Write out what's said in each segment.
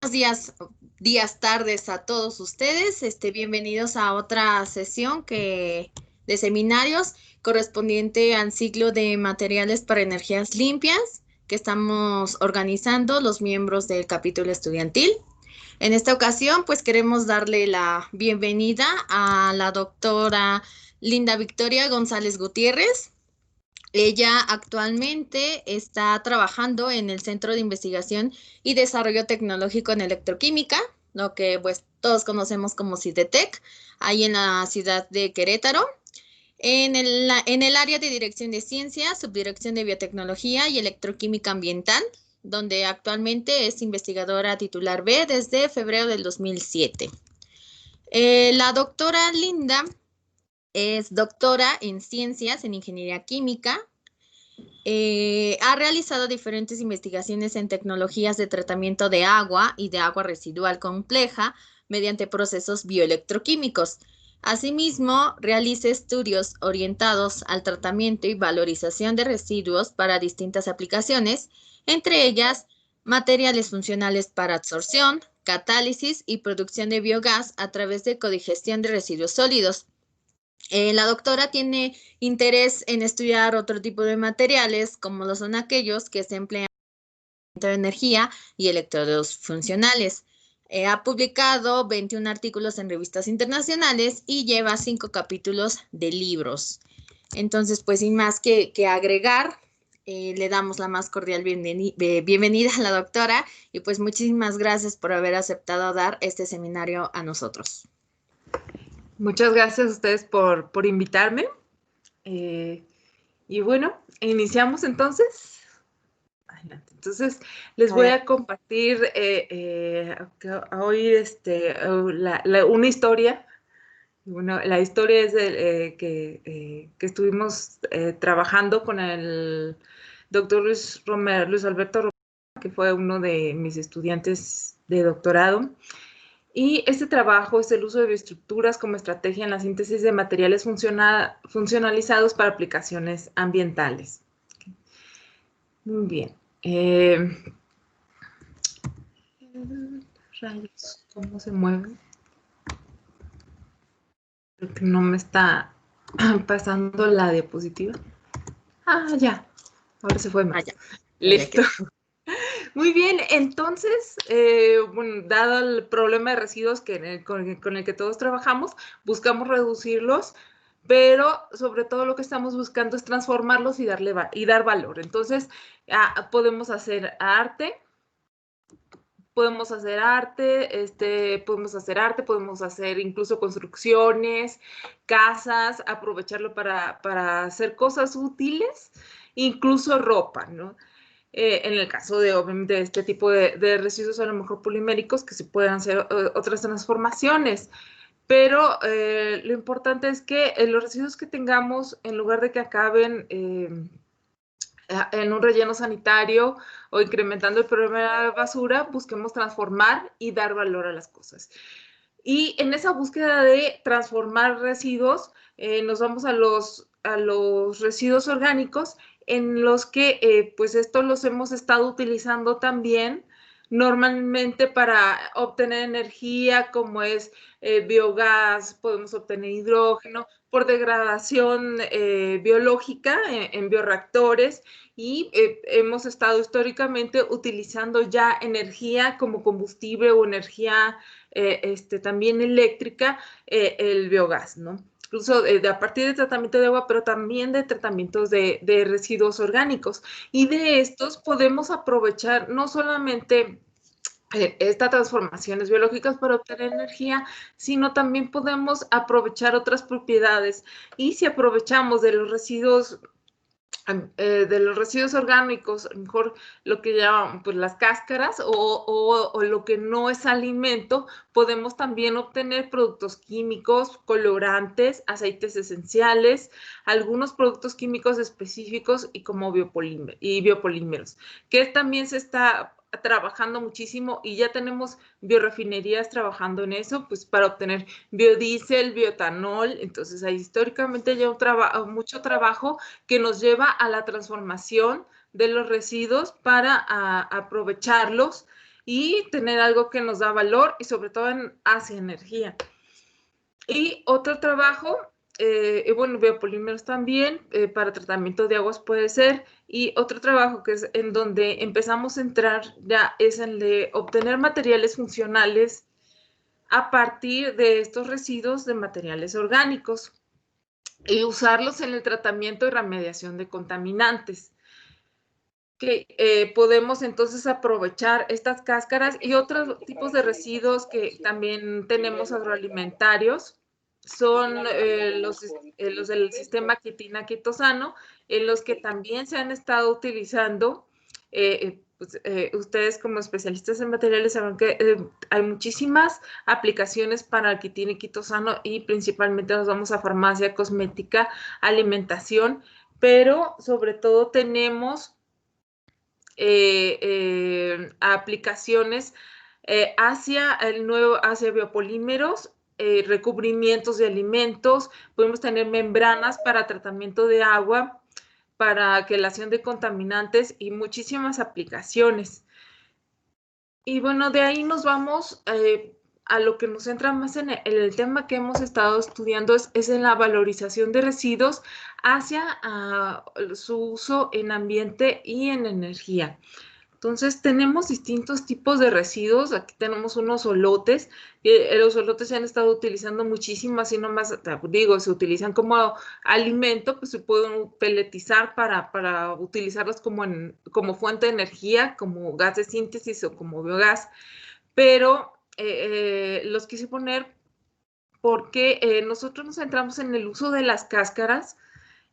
Buenos días, tardes a todos ustedes. Bienvenidos a otra sesión de seminarios correspondiente al ciclo de materiales para energías limpias que estamos organizando los miembros del capítulo estudiantil. En esta ocasión, pues queremos darle la bienvenida a la doctora Linda Victoria González Gutiérrez. Ella actualmente está trabajando en el Centro de Investigación y Desarrollo Tecnológico en Electroquímica, lo que pues todos conocemos como CIDETEC, ahí en la ciudad de Querétaro, en el área de Dirección de Ciencia, Subdirección de Biotecnología y Electroquímica Ambiental, donde actualmente es investigadora titular B desde febrero del 2007. La doctora Linda es doctora en Ciencias en Ingeniería Química. Ha realizado diferentes investigaciones en tecnologías de tratamiento de agua y de agua residual compleja mediante procesos bioelectroquímicos. Asimismo, realiza estudios orientados al tratamiento y valorización de residuos para distintas aplicaciones, entre ellas materiales funcionales para absorción, catálisis y producción de biogás a través de codigestión de residuos sólidos. La doctora tiene interés en estudiar otro tipo de materiales, como lo son aquellos que se emplean en energía y electrodos funcionales. Ha publicado 21 artículos en revistas internacionales y lleva 5 capítulos de libros. Entonces, pues sin más que agregar, le damos la más cordial bienvenida a la doctora y pues muchísimas gracias por haber aceptado dar este seminario a nosotros. Muchas gracias a ustedes por invitarme. Y bueno, iniciamos entonces. Adelante. Entonces, les voy a compartir hoy una historia. Bueno, la historia es que estuvimos trabajando con el doctor Luis Alberto Romero, que fue uno de mis estudiantes de doctorado. Y este trabajo es el uso de bioestructuras como estrategia en la síntesis de materiales funcionalizados para aplicaciones ambientales. Muy bien. Rayos, ¿cómo se mueve? Creo que no me está pasando la diapositiva. Ah, ya. Ahora se fue más. Listo. Muy bien, entonces, bueno, dado el problema de residuos con el que todos trabajamos, buscamos reducirlos, pero sobre todo lo que estamos buscando es transformarlos y dar valor. Entonces, podemos hacer arte, podemos hacer incluso construcciones, casas, aprovecharlo para hacer cosas útiles, incluso ropa, ¿no? En el caso de, obviamente, este tipo de residuos a lo mejor poliméricos, que se pueden hacer otras transformaciones. Pero lo importante es que los residuos que tengamos, en lugar de que acaben en un relleno sanitario o incrementando el problema de la basura, busquemos transformar y dar valor a las cosas. Y en esa búsqueda de transformar residuos, nos vamos a los residuos orgánicos, en los que pues estos los hemos estado utilizando también normalmente para obtener energía, como es biogás, podemos obtener hidrógeno por degradación biológica en bioreactores, y hemos estado históricamente utilizando ya energía como combustible o energía también eléctrica, el biogás, ¿no? Incluso a partir de tratamiento de agua, pero también de tratamientos de residuos orgánicos. Y de estos podemos aprovechar no solamente estas transformaciones biológicas para obtener energía, sino también podemos aprovechar otras propiedades. Y si aprovechamos de los residuos orgánicos, a lo mejor lo que llaman pues las cáscaras o lo que no es alimento, podemos también obtener productos químicos, colorantes, aceites esenciales, algunos productos químicos específicos y como biopolímeros, que también se está trabajando muchísimo y ya tenemos biorefinerías trabajando en eso, pues para obtener biodiesel, bioetanol. Entonces hay históricamente ya mucho trabajo que nos lleva a la transformación de los residuos para aprovecharlos y tener algo que nos da valor y sobre todo hacia energía. Y otro trabajo, bueno, biopolímeros también, para tratamiento de aguas puede ser, y otro trabajo que es en donde empezamos a entrar ya es el de obtener materiales funcionales a partir de estos residuos de materiales orgánicos y usarlos en el tratamiento y remediación de contaminantes. Que podemos entonces aprovechar estas cáscaras y otros tipos de residuos que también tenemos agroalimentarios. Son los del sistema quitina-quitosano, en los que también se han estado utilizando. Pues, ustedes como especialistas en materiales saben que hay muchísimas aplicaciones para el quitina y quitosano, y principalmente nos vamos a farmacia, cosmética, alimentación, pero sobre todo tenemos aplicaciones hacia biopolímeros, recubrimientos de alimentos, podemos tener membranas para tratamiento de agua, para quelación de contaminantes y muchísimas aplicaciones. Y bueno, de ahí nos vamos a lo que nos centra más en el tema que hemos estado estudiando, es en la valorización de residuos hacia su uso en ambiente y en energía. Entonces, tenemos distintos tipos de residuos. Aquí tenemos unos olotes. Los olotes se han estado utilizando muchísimo, así nomás, digo, se utilizan como alimento, pues se pueden peletizar para utilizarlos como fuente de energía, como gas de síntesis o como biogás. Pero los quise poner porque nosotros nos centramos en el uso de las cáscaras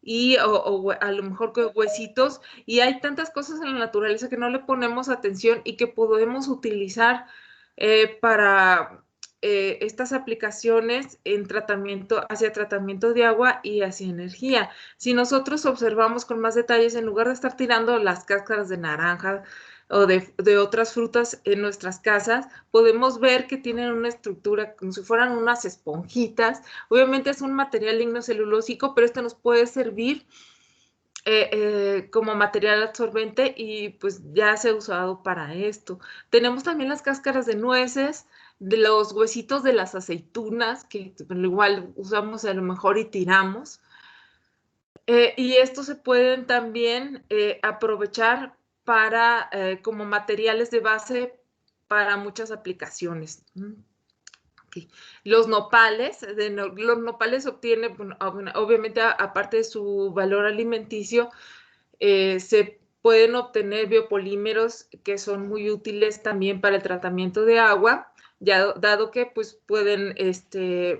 y o a lo mejor con huesitos, y hay tantas cosas en la naturaleza que no le ponemos atención y que podemos utilizar para estas aplicaciones en tratamiento, hacia tratamiento de agua y hacia energía. Si nosotros observamos con más detalles, en lugar de estar tirando las cáscaras de naranja o de otras frutas en nuestras casas, podemos ver que tienen una estructura como si fueran unas esponjitas. Obviamente es un material lignocelulósico, pero esto nos puede servir como material absorbente y pues ya se ha usado para esto. Tenemos también las cáscaras de nueces, de los huesitos de las aceitunas, que igual usamos a lo mejor y tiramos. Y estos se pueden también aprovechar para, como materiales de base para muchas aplicaciones. Okay. Los nopales obtienen, bueno, obviamente, aparte de su valor alimenticio, se pueden obtener biopolímeros que son muy útiles también para el tratamiento de agua, ya, dado que pues, pueden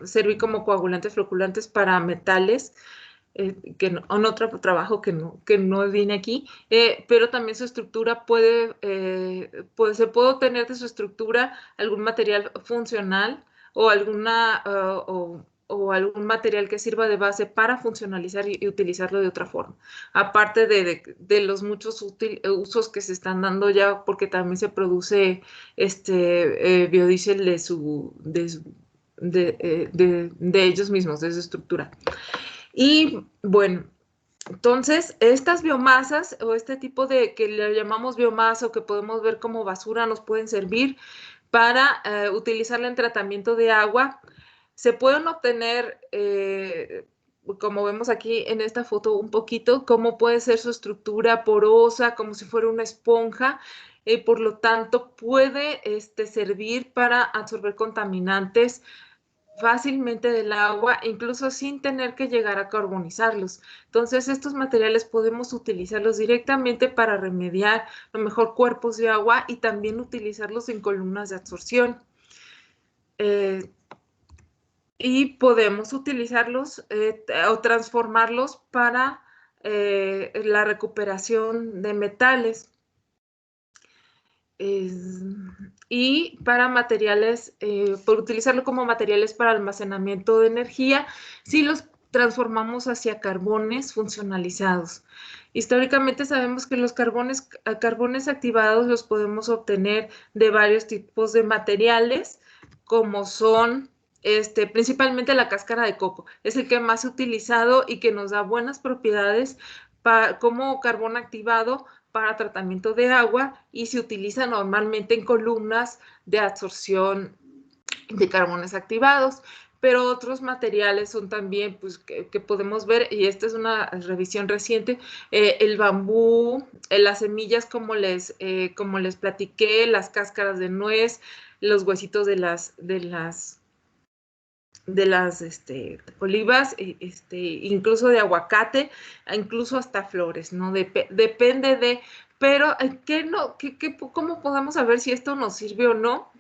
servir como coagulantes floculantes para metales, que no, en otro trabajo que no viene aquí, pero también su estructura se puede obtener de su estructura algún material funcional o algún material que sirva de base para funcionalizar y utilizarlo de otra forma. Aparte de los muchos usos que se están dando ya, porque también se produce biodiesel de ellos mismos, de su estructura. Y bueno, entonces estas biomasas o este tipo de que le llamamos biomasa o que podemos ver como basura nos pueden servir para utilizarla en tratamiento de agua. Se pueden obtener, como vemos aquí en esta foto un poquito, cómo puede ser su estructura porosa, como si fuera una esponja. Por lo tanto, puede servir para absorber contaminantes fácilmente del agua, incluso sin tener que llegar a carbonizarlos. Entonces, estos materiales podemos utilizarlos directamente para remediar a lo mejor cuerpos de agua y también utilizarlos en columnas de absorción. Y podemos utilizarlos o transformarlos para la recuperación de metales. Y para materiales, por utilizarlo como materiales para almacenamiento de energía, si los transformamos hacia carbones funcionalizados. Históricamente sabemos que los carbones activados los podemos obtener de varios tipos de materiales, como son principalmente la cáscara de coco. Es el que más he utilizado y que nos da buenas propiedades como carbón activado para tratamiento de agua y se utiliza normalmente en columnas de absorción de carbones activados. Pero otros materiales son también, pues, que podemos ver, y esta es una revisión reciente, el bambú, las semillas, como les platiqué, las cáscaras de nuez, los huesitos de las olivas, incluso de aguacate, incluso hasta flores, ¿no? Depende de, pero ¿cómo podemos saber si esto nos sirve o no?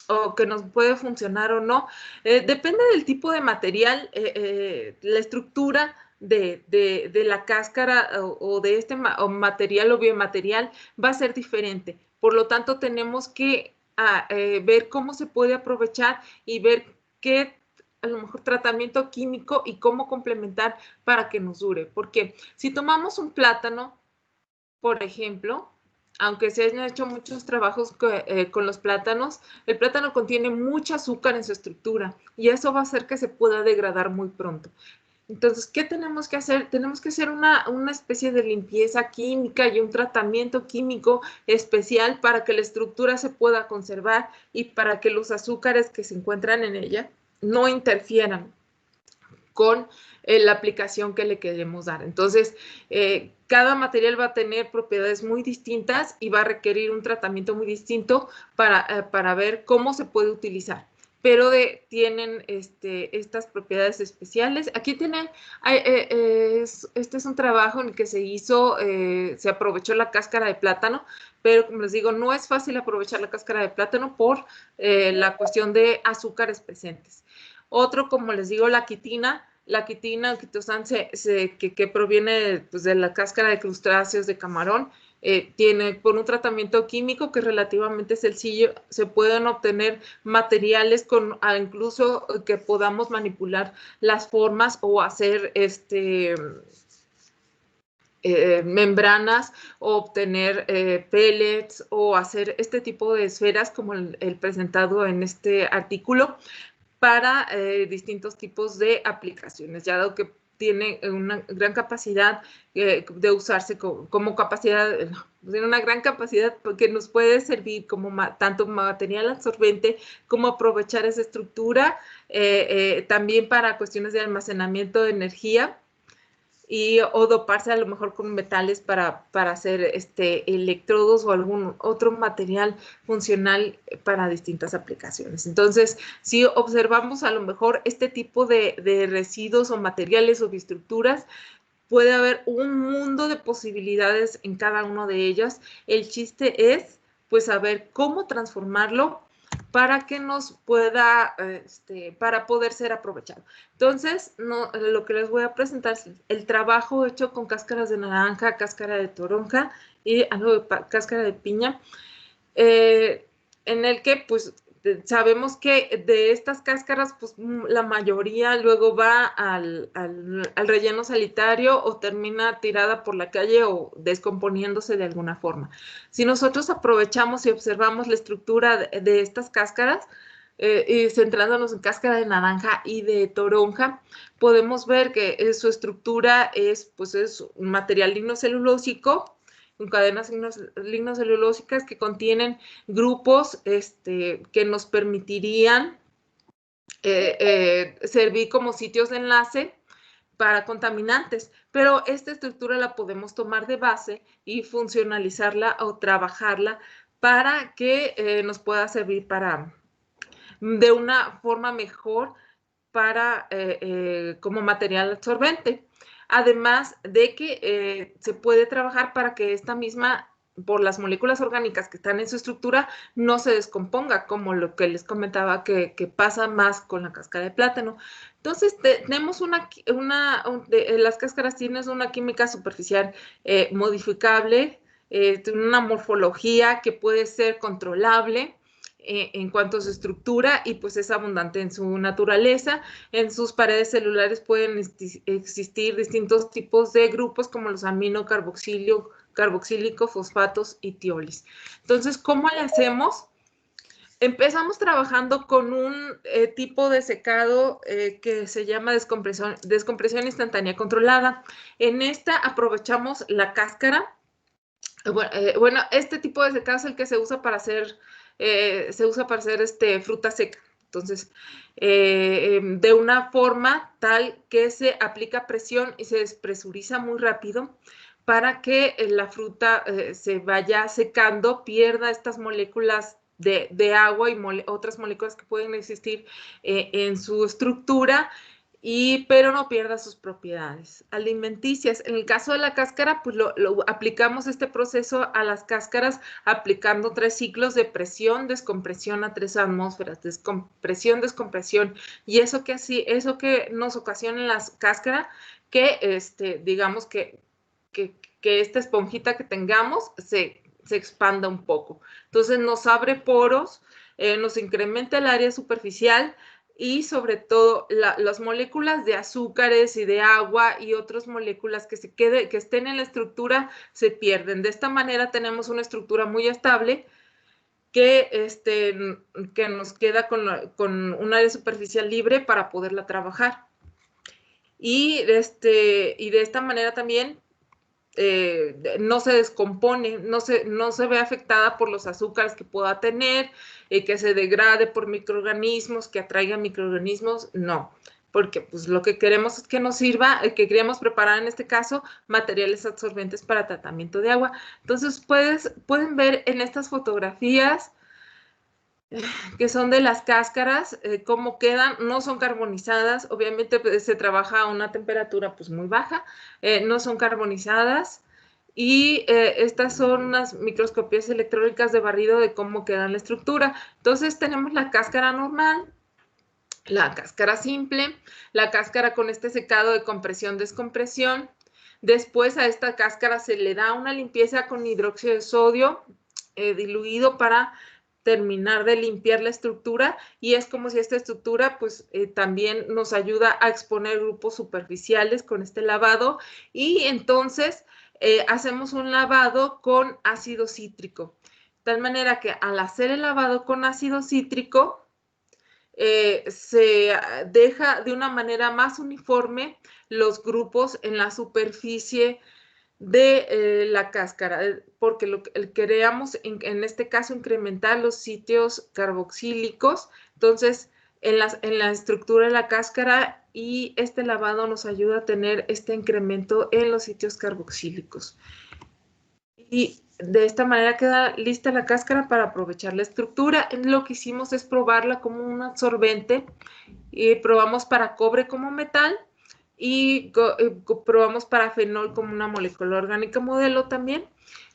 O que nos puede funcionar o no. Depende del tipo de material, la estructura de la cáscara o de este material o biomaterial va a ser diferente. Por lo tanto, tenemos que ver cómo se puede aprovechar y ver qué, a lo mejor, tratamiento químico y cómo complementar para que nos dure. Porque si tomamos un plátano, por ejemplo, aunque se han hecho muchos trabajos con los plátanos, el plátano contiene mucho azúcar en su estructura y eso va a hacer que se pueda degradar muy pronto. Entonces, ¿qué tenemos que hacer? Tenemos que hacer una especie de limpieza química y un tratamiento químico especial para que la estructura se pueda conservar y para que los azúcares que se encuentran en ella no interfieran con la aplicación que le queremos dar. Entonces, cada material va a tener propiedades muy distintas y va a requerir un tratamiento muy distinto para ver cómo se puede utilizar. Pero tienen estas propiedades especiales. Aquí tienen, este es un trabajo en el que se hizo, se aprovechó la cáscara de plátano, pero como les digo, no es fácil aprovechar la cáscara de plátano por la cuestión de azúcares presentes. Otro, como les digo, la quitina, el quitosán que proviene, pues, de la cáscara de crustáceos de camarón, tiene, por un tratamiento químico que es relativamente sencillo, se pueden obtener materiales incluso que podamos manipular las formas o hacer membranas, o obtener pellets, o hacer este tipo de esferas como el presentado en este artículo, para distintos tipos de aplicaciones, ya dado que tiene una gran capacidad de usarse como capacidad, tiene una gran capacidad que nos puede servir como tanto material absorbente, como aprovechar esa estructura, también para cuestiones de almacenamiento de energía, o doparse a lo mejor con metales para hacer electrodos o algún otro material funcional para distintas aplicaciones. Entonces, si observamos a lo mejor este tipo de residuos o materiales o estructuras, puede haber un mundo de posibilidades en cada uno de ellas. El chiste es, pues, saber cómo transformarlo para que nos pueda, para poder ser aprovechado. Entonces, lo que les voy a presentar es el trabajo hecho con cáscaras de naranja, cáscara de toronja y cáscara de piña, en el que, pues, sabemos que de estas cáscaras, pues, la mayoría luego va al relleno sanitario o termina tirada por la calle o descomponiéndose de alguna forma. Si nosotros aprovechamos y observamos la estructura de estas cáscaras, y centrándonos en cáscara de naranja y de toronja, podemos ver que su estructura es un material lignocelulósico, con cadenas lignocelulósicas que contienen grupos que nos permitirían servir como sitios de enlace para contaminantes, pero esta estructura la podemos tomar de base y funcionalizarla o trabajarla para que nos pueda servir de una forma mejor como material absorbente. Además de que se puede trabajar para que esta misma, por las moléculas orgánicas que están en su estructura, no se descomponga, como lo que les comentaba que pasa más con la cáscara de plátano. Entonces, tenemos las cáscaras tienen una química superficial modificable, una morfología que puede ser controlable en cuanto a su estructura, y pues es abundante en su naturaleza. En sus paredes celulares pueden existir distintos tipos de grupos como los carboxílico, fosfatos y tiolis. Entonces, ¿cómo le hacemos? Empezamos trabajando con un tipo de secado que se llama descompresión instantánea controlada. En esta aprovechamos la cáscara Bueno, este tipo de secado es el que se usa para hacer, fruta seca. Entonces, de una forma tal que se aplica presión y se despresuriza muy rápido para que la fruta se vaya secando, pierda estas moléculas de agua y otras moléculas que pueden existir en su estructura, pero no pierda sus propiedades alimenticias. En el caso de la cáscara, pues aplicamos este proceso a las cáscaras aplicando 3 ciclos de presión, descompresión a 3 atmósferas, descompresión, descompresión. Y eso que nos ocasiona en la cáscara, que digamos que esta esponjita que tengamos se expanda un poco. Entonces nos abre poros, nos incrementa el área superficial, y sobre todo las moléculas de azúcares y de agua y otras moléculas que estén en la estructura se pierden. De esta manera tenemos una estructura muy estable que nos queda con un área superficial libre para poderla trabajar. Y de esta manera también no se descompone, no se ve afectada por los azúcares que pueda tener, que se degrade por microorganismos, que atraiga microorganismos, no. Porque pues lo que queremos es que nos sirva, que queríamos preparar en este caso, materiales absorbentes para tratamiento de agua. Entonces pueden ver en estas fotografías que son de las cáscaras, cómo quedan, no son carbonizadas, obviamente pues, se trabaja a una temperatura pues muy baja, no son carbonizadas, y estas son unas microscopías electrónicas de barrido de cómo queda la estructura. Entonces tenemos la cáscara normal, la cáscara simple, la cáscara con este secado de compresión-descompresión. Después a esta cáscara se le da una limpieza con hidróxido de sodio diluido para terminar de limpiar la estructura, y es como si esta estructura pues también nos ayuda a exponer grupos superficiales con este lavado, y entonces hacemos un lavado con ácido cítrico, de tal manera que al hacer el lavado con ácido cítrico se deja de una manera más uniforme los grupos en la superficie de la cáscara, porque queríamos en este caso incrementar los sitios carboxílicos. Entonces en la estructura de la cáscara, y este lavado nos ayuda a tener este incremento en los sitios carboxílicos. Y de esta manera queda lista la cáscara para aprovechar la estructura. Lo que hicimos es probarla como un absorbente, y probamos para cobre como metal, y probamos para fenol como una molécula orgánica modelo también.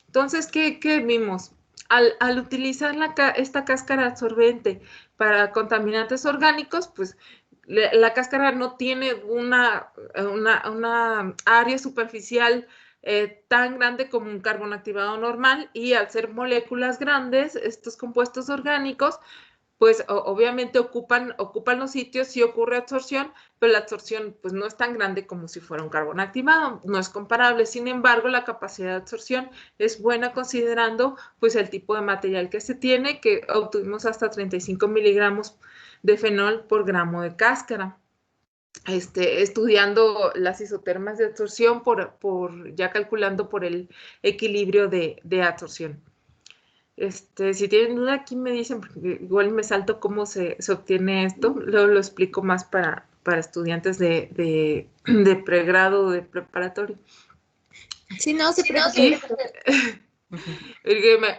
Entonces, ¿qué vimos? Al utilizar esta cáscara absorbente para contaminantes orgánicos, pues la cáscara no tiene una área superficial tan grande como un carbono activado normal, y al ser moléculas grandes, estos compuestos orgánicos, pues obviamente ocupan los sitios, sí ocurre absorción, pero la absorción pues no es tan grande como si fuera un carbono activado, no es comparable. Sin embargo, la capacidad de absorción es buena considerando pues el tipo de material que se tiene, que obtuvimos hasta 35 miligramos de fenol por gramo de cáscara. Estudiando las isotermas de absorción ya calculando por el equilibrio de absorción. Si tienen duda aquí me dicen, porque igual me salto cómo se obtiene esto, luego lo explico más para estudiantes de pregrado o de preparatorio. Sí, no se preocupe.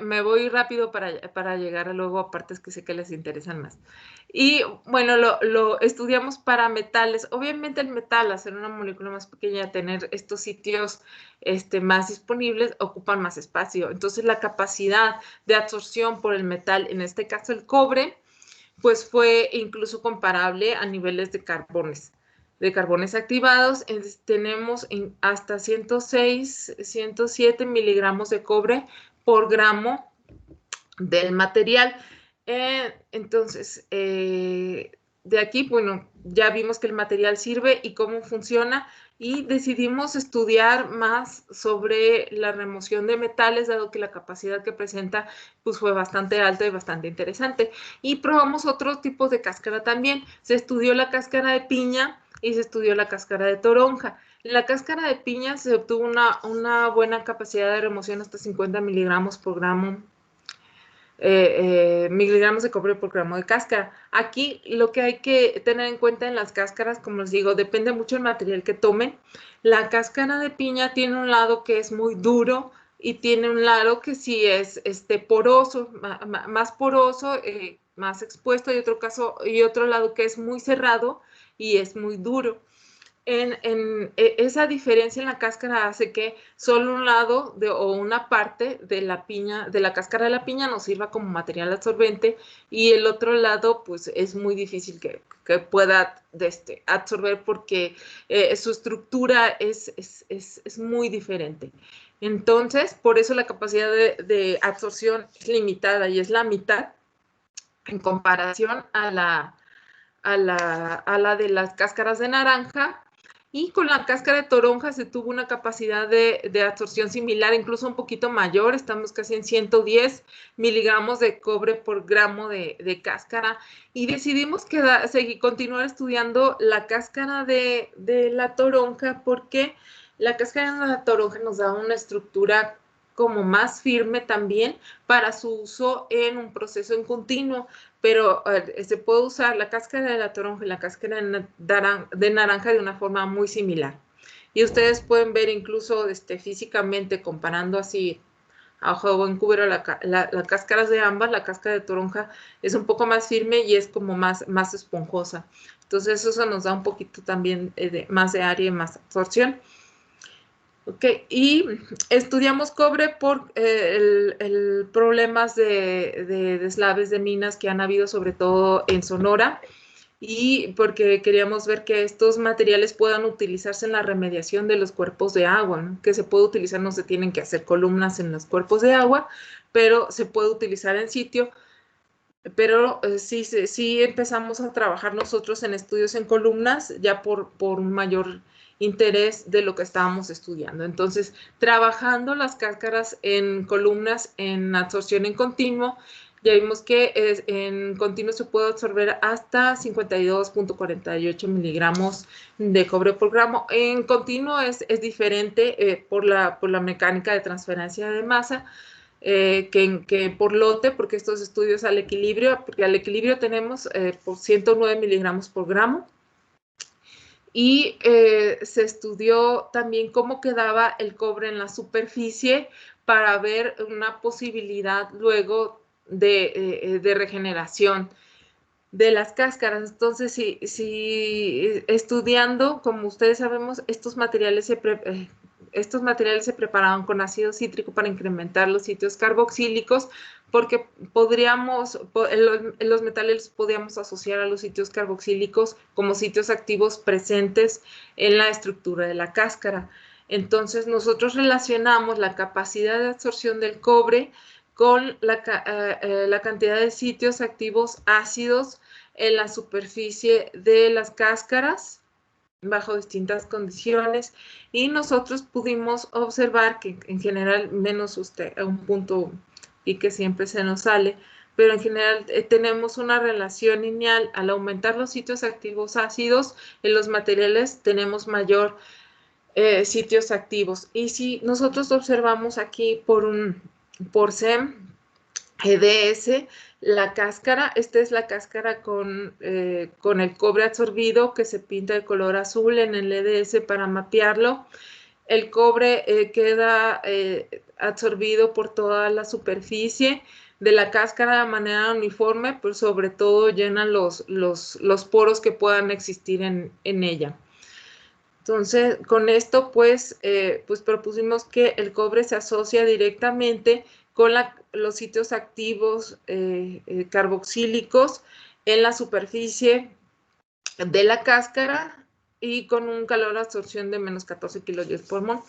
Me voy rápido para llegar luego a partes que sé que les interesan más. Y bueno, lo estudiamos para metales. Obviamente el metal, hacer una molécula más pequeña, tener estos sitios más disponibles, ocupan más espacio. Entonces la capacidad de absorción por el metal, en este caso el cobre, pues fue incluso comparable a niveles de carbones activados. Tenemos hasta 106, 107 miligramos de cobre por gramo del material. Entonces, de aquí, bueno, ya vimos que el material sirve y cómo funciona, y decidimos estudiar más sobre la remoción de metales, dado que la capacidad que presenta pues fue bastante alta y bastante interesante. Y probamos otros tipos de cáscara también. Se estudió la cáscara de piña y se estudió la cáscara de toronja. En la cáscara de piña se obtuvo una buena capacidad de remoción hasta 50 miligramos por gramo, miligramos de cobre por gramo de cáscara. Aquí lo que hay que tener en cuenta en las cáscaras, como les digo, depende mucho del material que tomen. La cáscara de piña tiene un lado que es muy duro y tiene un lado que sí es poroso, más poroso, más expuesto, y otro lado que es muy cerrado y es muy duro. Esa diferencia en la cáscara hace que solo un lado o una parte de la piña, de la cáscara de la piña, nos sirva como material absorbente, y el otro lado pues es muy difícil que pueda absorber, porque su estructura es muy diferente. Entonces, por eso la capacidad de absorción es limitada y es la mitad en comparación a la de las cáscaras de naranja. Y con la cáscara de toronja se tuvo una capacidad de absorción similar, incluso un poquito mayor. Estamos casi en 110 miligramos de cobre por gramo de cáscara. Y decidimos continuar estudiando la cáscara de la toronja, porque la cáscara de la toronja nos da una estructura como más firme también para su uso en un proceso en continuo. Pero se puede usar la cáscara de la toronja y la cáscara de naranja de una forma muy similar. Y ustedes pueden ver incluso físicamente, comparando así a ojo de buen cubero las cáscaras de ambas. La cáscara de toronja es un poco más firme y es como más esponjosa. Entonces eso nos da un poquito también más de área y más absorción. Ok, y estudiamos cobre por el problemas de deslaves de minas que han habido, sobre todo en Sonora, y porque queríamos ver que estos materiales puedan utilizarse en la remediación de los cuerpos de agua, ¿no? Que se puede utilizar, no se tienen que hacer columnas en los cuerpos de agua, pero se puede utilizar en sitio. Pero sí empezamos a trabajar nosotros en estudios en columnas, ya por un mayor interés de lo que estábamos estudiando. Entonces, trabajando las cáscaras en columnas en absorción en continuo, ya vimos que en continuo se puede absorber hasta 52.48 miligramos de cobre por gramo. En continuo es diferente por la mecánica de transferencia de masa, que por lote, porque estos estudios al equilibrio, porque al equilibrio tenemos por 109 miligramos por gramo. Y se estudió también cómo quedaba el cobre en la superficie para ver una posibilidad luego de regeneración de las cáscaras. Entonces, si estudiando, como ustedes sabemos, estos materiales se preparaban con ácido cítrico para incrementar los sitios carboxílicos, porque los metales podíamos asociar a los sitios carboxílicos como sitios activos presentes en la estructura de la cáscara. Entonces, nosotros relacionamos la capacidad de absorción del cobre con la cantidad de sitios activos ácidos en la superficie de las cáscaras bajo distintas condiciones, y nosotros pudimos observar que en general, menos un punto y que siempre se nos sale, pero en general tenemos una relación lineal. Al aumentar los sitios activos ácidos en los materiales, tenemos mayor sitios activos. Y si nosotros observamos aquí por SEM, EDS, la cáscara, esta es la cáscara con el cobre absorbido, que se pinta de color azul en el EDS para mapearlo. El cobre queda absorbido por toda la superficie de la cáscara de manera uniforme, pero sobre todo llena los poros que puedan existir en ella. Entonces, con esto, pues propusimos que el cobre se asocia directamente con los sitios activos carboxílicos en la superficie de la cáscara, y con un calor de absorción de menos 14 kilojoules por mol.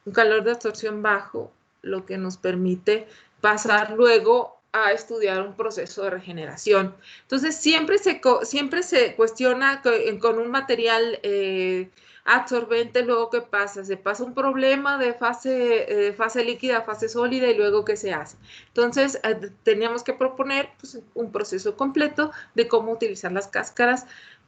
Un calor de absorción bajo, lo que nos permite pasar luego a estudiar un proceso de regeneración. Entonces, siempre se cuestiona con un material absorbente, luego ¿qué pasa? Se pasa un problema de fase líquida a fase sólida, y luego ¿qué se hace? Entonces, teníamos que proponer un proceso completo de cómo utilizar las cáscaras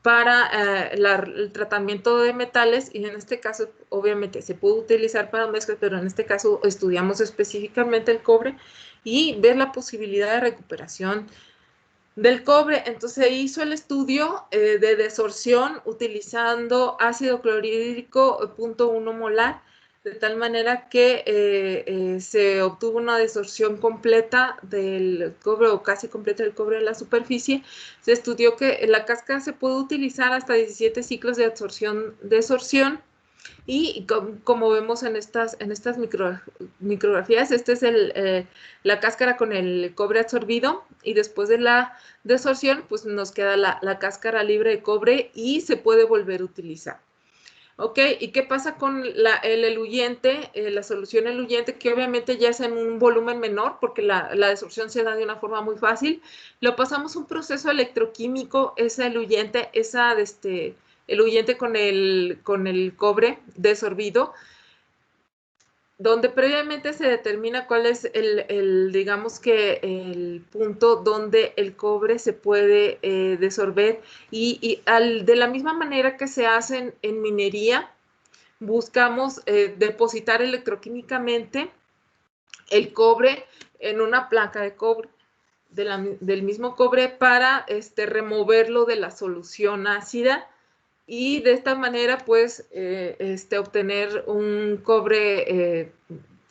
para el tratamiento de metales, y en este caso obviamente se puede utilizar para mezclas, pero en este caso estudiamos específicamente el cobre y ver la posibilidad de recuperación del cobre. Entonces se hizo el estudio de desorción utilizando ácido clorhídrico 0.1 molar, de tal manera que se obtuvo una desorción completa del cobre o casi completa del cobre en la superficie. Se estudió que la cáscara se puede utilizar hasta 17 ciclos de desorción. Y como vemos en estas micrografías, esta es la cáscara con el cobre absorbido, y después de la desorción, pues nos queda la cáscara libre de cobre y se puede volver a utilizar. ¿Ok? ¿Y qué pasa con el eluyente, la solución eluyente, que obviamente ya es en un volumen menor porque la desorción se da de una forma muy fácil? Lo pasamos a un proceso electroquímico, ese eluyente, eluyente con el cobre desorbido, donde previamente se determina cuál es digamos que el punto donde el cobre se puede desorber, y de la misma manera que se hace en minería, buscamos depositar electroquímicamente el cobre en una placa de cobre, del mismo cobre, para removerlo de la solución ácida, y de esta manera pues obtener un cobre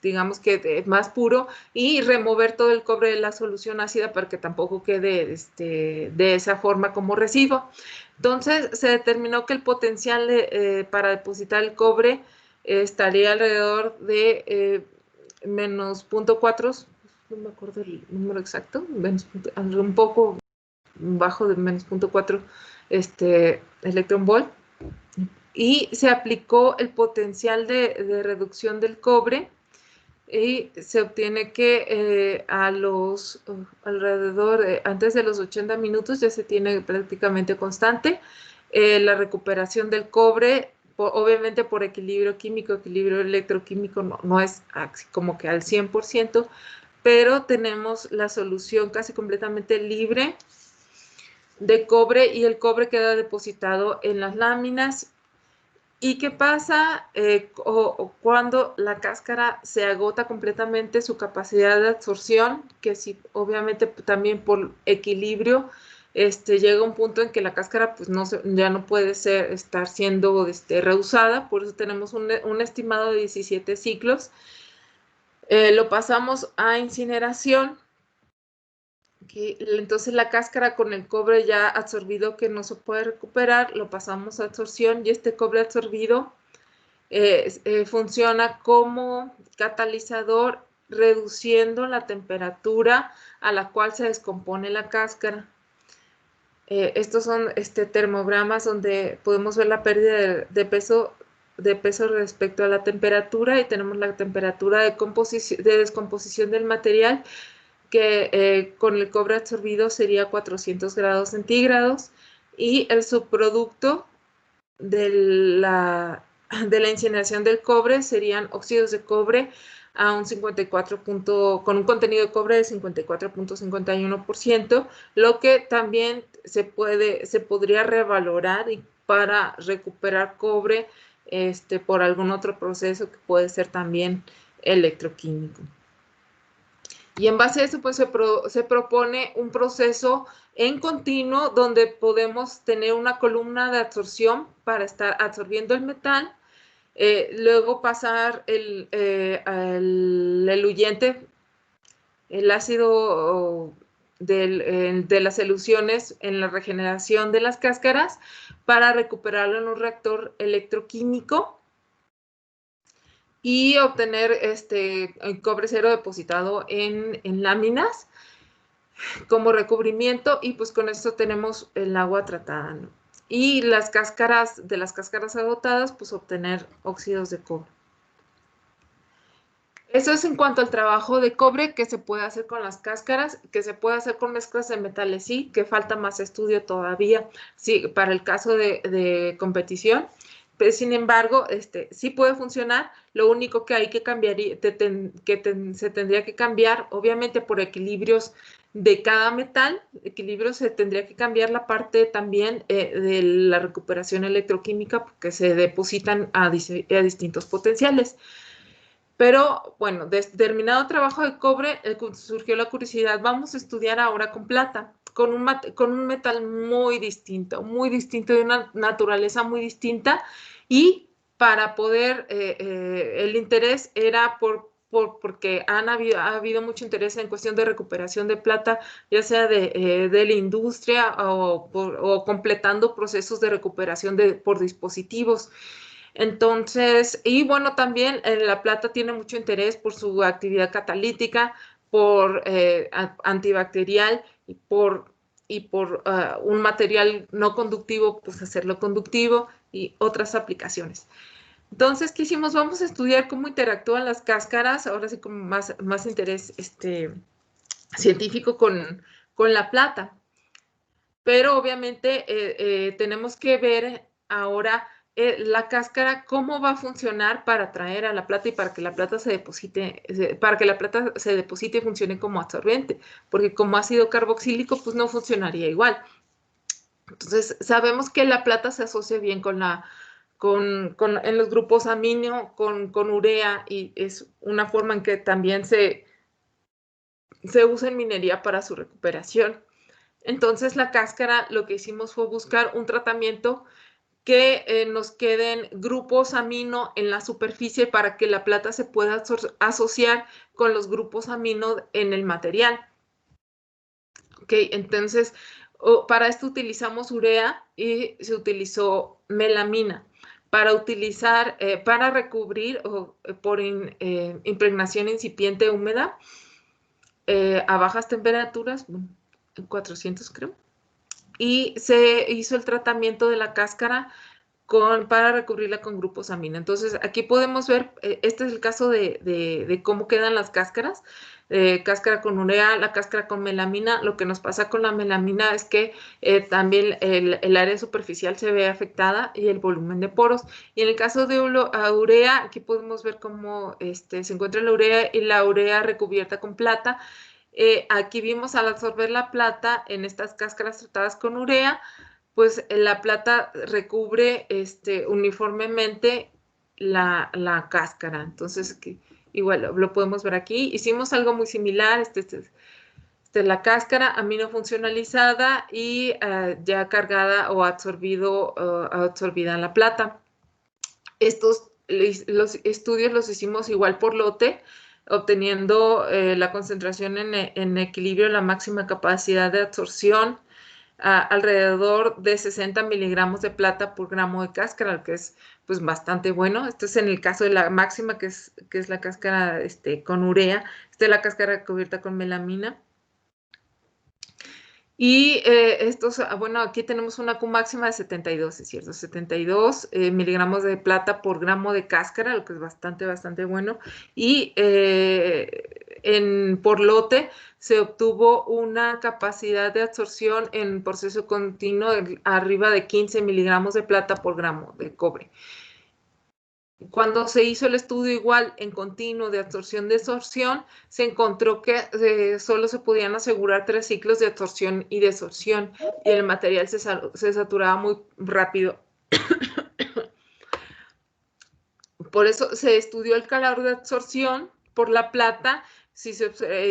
digamos que más puro, y remover todo el cobre de la solución ácida para que tampoco quede de esa forma como residuo. Entonces se determinó que el potencial para depositar el cobre estaría alrededor de menos 0.4, no me acuerdo el número exacto, un poco bajo de menos 0.4 electron volt, y se aplicó el potencial de reducción del cobre, y se obtiene que a los alrededor, antes de los 80 minutos ya se tiene prácticamente constante la recuperación del cobre. Obviamente por equilibrio químico, equilibrio electroquímico no es como que al 100%, pero tenemos la solución casi completamente libre de cobre, y el cobre queda depositado en las láminas. ¿Y qué pasa cuando la cáscara se agota completamente su capacidad de absorción? Que sí, obviamente también por equilibrio llega un punto en que la cáscara pues ya no puede estar siendo reusada. Por eso tenemos un estimado de 17 ciclos. Lo pasamos a incineración. Entonces la cáscara con el cobre ya absorbido, que no se puede recuperar, lo pasamos a absorción, y este cobre absorbido funciona como catalizador, reduciendo la temperatura a la cual se descompone la cáscara. Estos son termogramas donde podemos ver la pérdida de peso respecto a la temperatura, y tenemos la temperatura de descomposición del material, que con el cobre absorbido sería 400 grados centígrados, y el subproducto de la incineración del cobre serían óxidos de cobre a un 54 con un contenido de cobre de 54.51%, lo que también se podría revalorar para recuperar cobre por algún otro proceso que puede ser también electroquímico. Y en base a eso, pues se propone un proceso en continuo donde podemos tener una columna de absorción para estar absorbiendo el metal, luego pasar el eluyente, el ácido de las eluciones en la regeneración de las cáscaras, para recuperarlo en un reactor electroquímico y obtener cobre cero depositado en láminas como recubrimiento, y pues con esto tenemos el agua tratada, ¿no? Y de las cáscaras agotadas, pues obtener óxidos de cobre. Eso es en cuanto al trabajo de cobre que se puede hacer con las cáscaras, que se puede hacer con mezclas de metales, sí, que falta más estudio todavía, sí, para el caso de competición. Pues, sin embargo, sí puede funcionar. Lo único que hay que cambiar, se tendría que cambiar, obviamente por equilibrios de cada metal, se tendría que cambiar la parte también de la recuperación electroquímica, porque se depositan a distintos potenciales. Pero bueno, de terminado trabajo de cobre, surgió la curiosidad, vamos a estudiar ahora con plata, con un metal muy distinto, de una naturaleza muy distinta, y para poder, el interés era porque ha habido mucho interés en cuestión de recuperación de plata, ya sea de la industria o completando procesos de recuperación por dispositivos. Entonces, y bueno, también la plata tiene mucho interés por su actividad catalítica, por antibacterial y por un material no conductivo, pues hacerlo conductivo y otras aplicaciones. Entonces, ¿qué hicimos? Vamos a estudiar cómo interactúan las cáscaras, ahora sí con más interés científico con la plata. Pero obviamente tenemos que ver ahora la cáscara, cómo va a funcionar para atraer a la plata y para que la plata se deposite, y funcione como absorbente, porque como ácido carboxílico, pues no funcionaría igual. Entonces, sabemos que la plata se asocia bien en los grupos amino, con urea, y es una forma en que también se usa en minería para su recuperación. Entonces, la cáscara, lo que hicimos fue buscar un tratamiento que nos queden grupos amino en la superficie para que la plata se pueda asociar con los grupos amino en el material. Ok, entonces, para esto utilizamos urea y se utilizó melamina. Para recubrir por impregnación incipiente húmeda a bajas temperaturas, 400 creo, y se hizo el tratamiento de la cáscara para recubrirla con grupos amino. Entonces, aquí podemos ver, este es el caso de cómo quedan las cáscaras, cáscara con urea, la cáscara con melamina. Lo que nos pasa con la melamina es que también el área superficial se ve afectada y el volumen de poros. Y en el caso de urea, aquí podemos ver cómo se encuentra la urea recubierta con plata. Aquí vimos al absorber la plata en estas cáscaras tratadas con urea, pues la plata recubre uniformemente la cáscara. Entonces, igual lo podemos ver aquí. Hicimos algo muy similar. La cáscara aminofuncionalizada y ya cargada o absorbida la plata. Los estudios los hicimos igual por lote, obteniendo la concentración en equilibrio, la máxima capacidad de absorción, alrededor de 60 miligramos de plata por gramo de cáscara, que es pues bastante bueno. Esto es en el caso de la máxima, que es la cáscara con urea. Esta es la cáscara cubierta con melamina. Y bueno, aquí tenemos una Q máxima de 72, es cierto, 72 miligramos de plata por gramo de cáscara, lo que es bastante bueno. Y por lote se obtuvo una capacidad de absorción en proceso continuo arriba de 15 miligramos de plata por gramo de cobre. Cuando se hizo el estudio igual en continuo de absorción-desorción, se encontró que solo se podían asegurar 3 ciclos de absorción y desorción, y el material se saturaba muy rápido. Por eso se estudió el calor de absorción por la plata,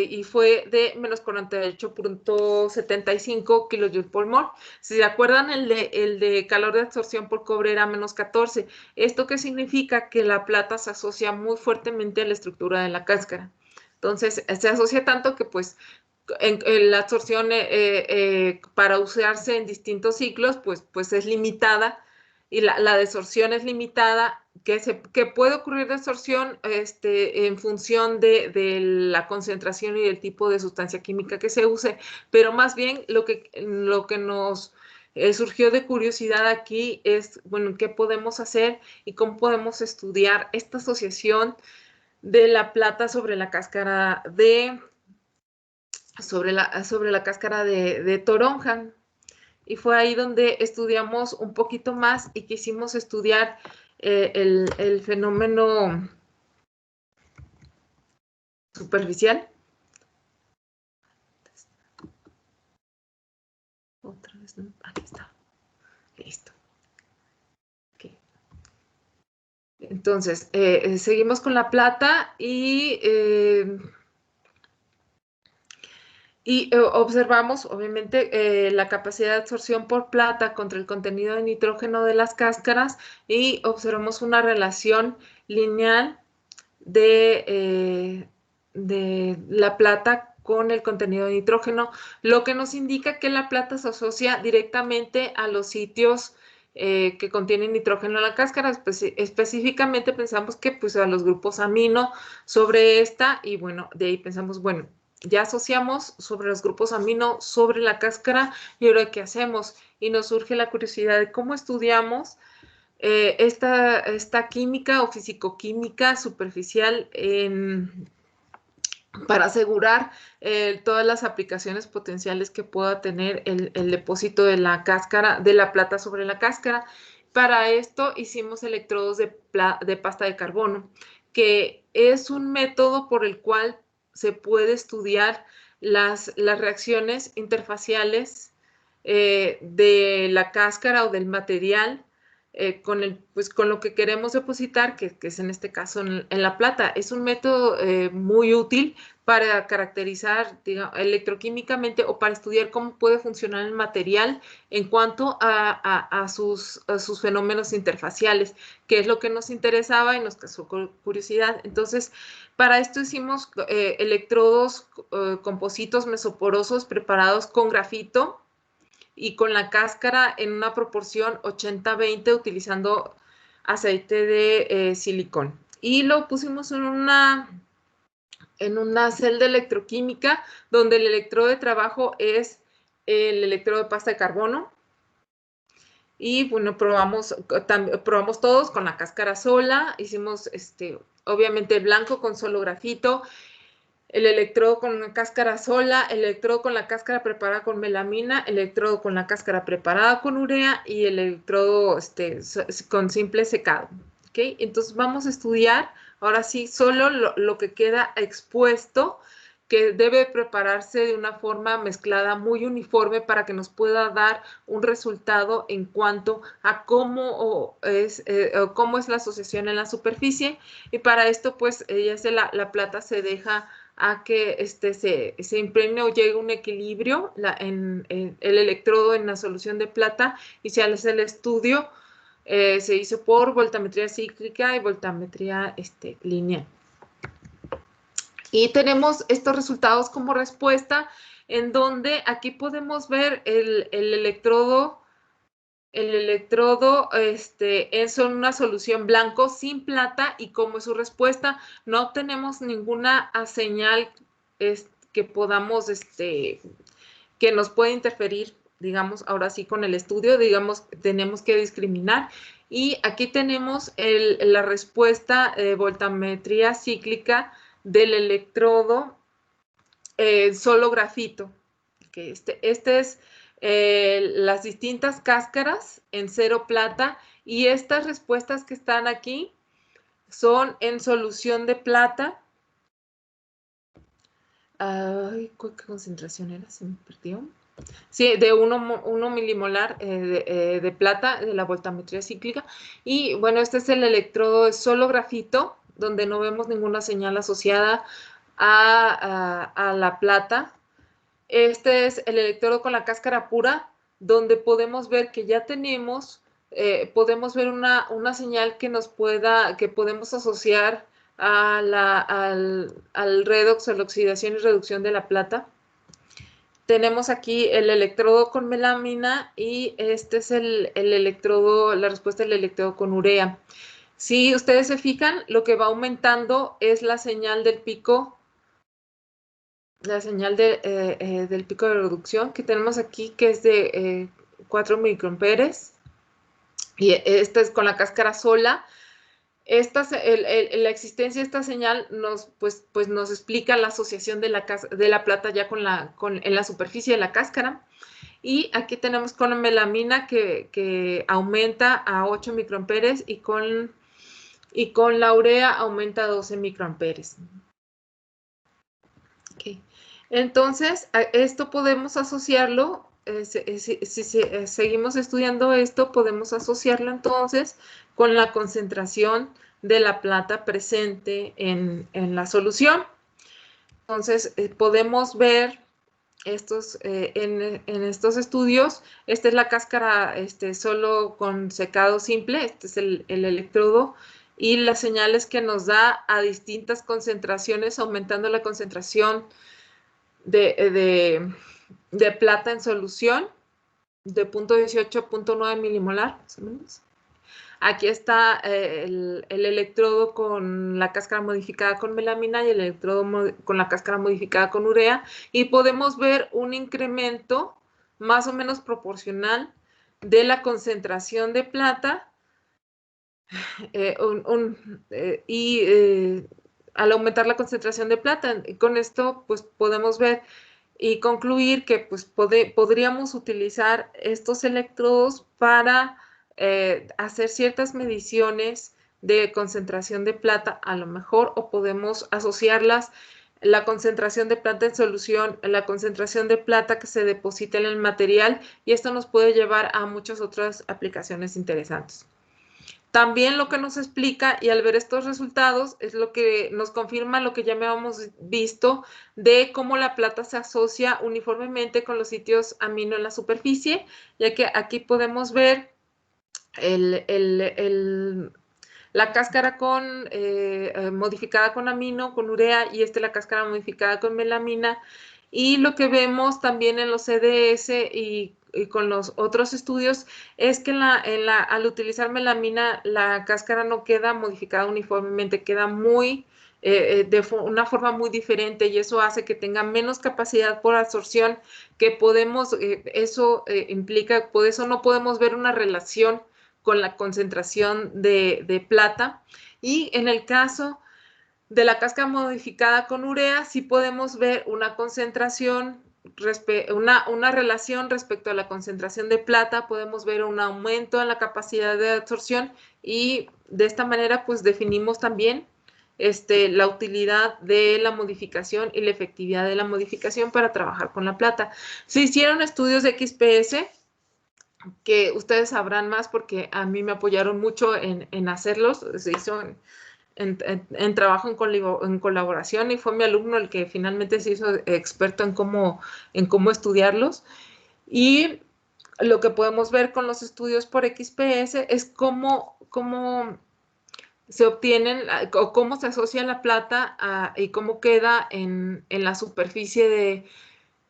y fue de menos 48.75 kilojoules por mol. Si se acuerdan, el de calor de absorción por cobre era menos 14. ¿Esto qué significa? Que la plata se asocia muy fuertemente a la estructura de la cáscara. Entonces, se asocia tanto que pues en la absorción para usarse en distintos ciclos, pues es limitada, y la desorción es limitada, que puede ocurrir desorción en función de la concentración y del tipo de sustancia química que se use, pero más bien lo que nos surgió de curiosidad aquí es, bueno, ¿qué podemos hacer y cómo podemos estudiar esta asociación de la plata sobre la cáscara sobre la cáscara de toronja? Y fue ahí donde estudiamos un poquito más y quisimos estudiar el fenómeno superficial. Otra vez, ¿no? Aquí está. Listo. Okay. Entonces, seguimos con la plata y observamos, obviamente, la capacidad de absorción por plata contra el contenido de nitrógeno de las cáscaras y observamos una relación lineal de la plata con el contenido de nitrógeno, lo que nos indica que la plata se asocia directamente a los sitios que contienen nitrógeno en la cáscara. Específicamente pensamos que pues, a los grupos amino sobre esta y bueno, de ahí pensamos, bueno, ya asociamos sobre los grupos amino sobre la cáscara y ahora ¿qué hacemos? Y nos surge la curiosidad de cómo estudiamos esta química o fisicoquímica superficial para asegurar todas las aplicaciones potenciales que pueda tener el depósito de la cáscara, de la plata sobre la cáscara. Para esto hicimos electrodos de pasta de carbono, que es un método por el cual se puede estudiar las reacciones interfaciales de la cáscara o del material pues, con lo que queremos depositar, que es en este caso en la plata. Es un método muy útil para caracterizar, digamos, electroquímicamente o para estudiar cómo puede funcionar el material en cuanto a sus fenómenos interfaciales, que es lo que nos interesaba y nos causó curiosidad. Entonces, para esto hicimos electrodos compositos mesoporosos preparados con grafito y con la cáscara en una proporción 80-20 utilizando aceite de silicón. Y lo pusimos en una celda electroquímica donde el electrodo de trabajo es el electrodo de pasta de carbono. Y bueno, probamos todos con la cáscara sola, hicimos obviamente blanco con solo grafito, el electrodo con una cáscara sola, el electrodo con la cáscara preparada con melamina, el electrodo con la cáscara preparada con urea y el electrodo con simple secado. ¿Okay? Entonces vamos a estudiar ahora sí solo lo que queda expuesto, que debe prepararse de una forma mezclada muy uniforme para que nos pueda dar un resultado en cuanto a cómo es la asociación en la superficie. Y para esto, pues, ya sea la plata se deja a que se impregne o llegue a un equilibrio en el electrodo en la solución de plata y se hace el estudio. Se hizo por voltametría cíclica y voltametría lineal. Y tenemos estos resultados como respuesta en donde aquí podemos ver el electrodo es una solución blanco sin plata y como es su respuesta, no tenemos ninguna señal que podamos, que nos pueda interferir, digamos, ahora sí con el estudio, digamos, tenemos que discriminar. Y aquí tenemos la respuesta de voltametría cíclica del electrodo solo grafito. Okay, este es las distintas cáscaras en cero plata y estas respuestas que están aquí son en solución de plata. Ay, ¿qué concentración era? Se me perdió. Sí, de 1 milimolar de plata de la voltametría cíclica. Y bueno, este es el electrodo de solo grafito, donde no vemos ninguna señal asociada a la plata. Este es el electrodo con la cáscara pura, donde podemos ver que ya tenemos, podemos ver una señal que que podemos asociar al redox, a la oxidación y reducción de la plata. Tenemos aquí el electrodo con melamina y este es el electrodo, la respuesta del electrodo con urea. Si ustedes se fijan, lo que va aumentando es la señal del pico del pico de reducción que tenemos aquí, que es de 4 microamperes. Y esta es con la cáscara sola. La existencia de esta señal nos explica la asociación de la plata ya en la superficie de la cáscara. Y aquí tenemos con la melamina que aumenta a 8 microamperes y con la urea aumenta a 12 microamperes. Okay. Entonces, esto podemos asociarlo, si seguimos estudiando esto, podemos asociarlo entonces con la concentración de la plata presente en la solución. Entonces, podemos ver en estos estudios. Esta es la cáscara solo con secado simple, este es el electrodo, y las señales que nos da a distintas concentraciones, aumentando la concentración de plata en solución de 0.18 a 0.9 milimolar, más o menos. Aquí está el electrodo con la cáscara modificada con melamina y el electrodo con la cáscara modificada con urea, y podemos ver un incremento más o menos proporcional de la concentración de plata al aumentar la concentración de plata. Con esto pues podemos ver y concluir que pues podríamos utilizar estos electrodos para hacer ciertas mediciones de concentración de plata a lo mejor, o podemos asociarlas, la concentración de plata en solución, la concentración de plata que se deposita en el material, y esto nos puede llevar a muchas otras aplicaciones interesantes. También lo que nos explica, y al ver estos resultados, es lo que nos confirma lo que ya habíamos visto de cómo la plata se asocia uniformemente con los sitios amino en la superficie, ya que aquí podemos ver la cáscara modificada con amino, con urea, y la cáscara modificada con melamina. Y lo que vemos también en los CDS y con los otros estudios es que al utilizar melamina, la cáscara no queda modificada uniformemente, queda de una forma muy diferente, y eso hace que tenga menos capacidad por absorción, que eso implica, por eso no podemos ver una relación con la concentración de plata. Y en el caso de la cáscara modificada con urea, sí podemos ver una concentración, una relación respecto a la concentración de plata, podemos ver un aumento en la capacidad de absorción, y de esta manera pues definimos también la utilidad de la modificación y la efectividad de la modificación para trabajar con la plata. Se hicieron estudios de XPS, que ustedes sabrán más porque a mí me apoyaron mucho en hacerlos. Se hizo en trabajo en colaboración, y fue mi alumno el que finalmente se hizo experto en cómo estudiarlos. Y lo que podemos ver con los estudios por XPS es cómo se obtienen o cómo se asocia la plata y cómo queda en la superficie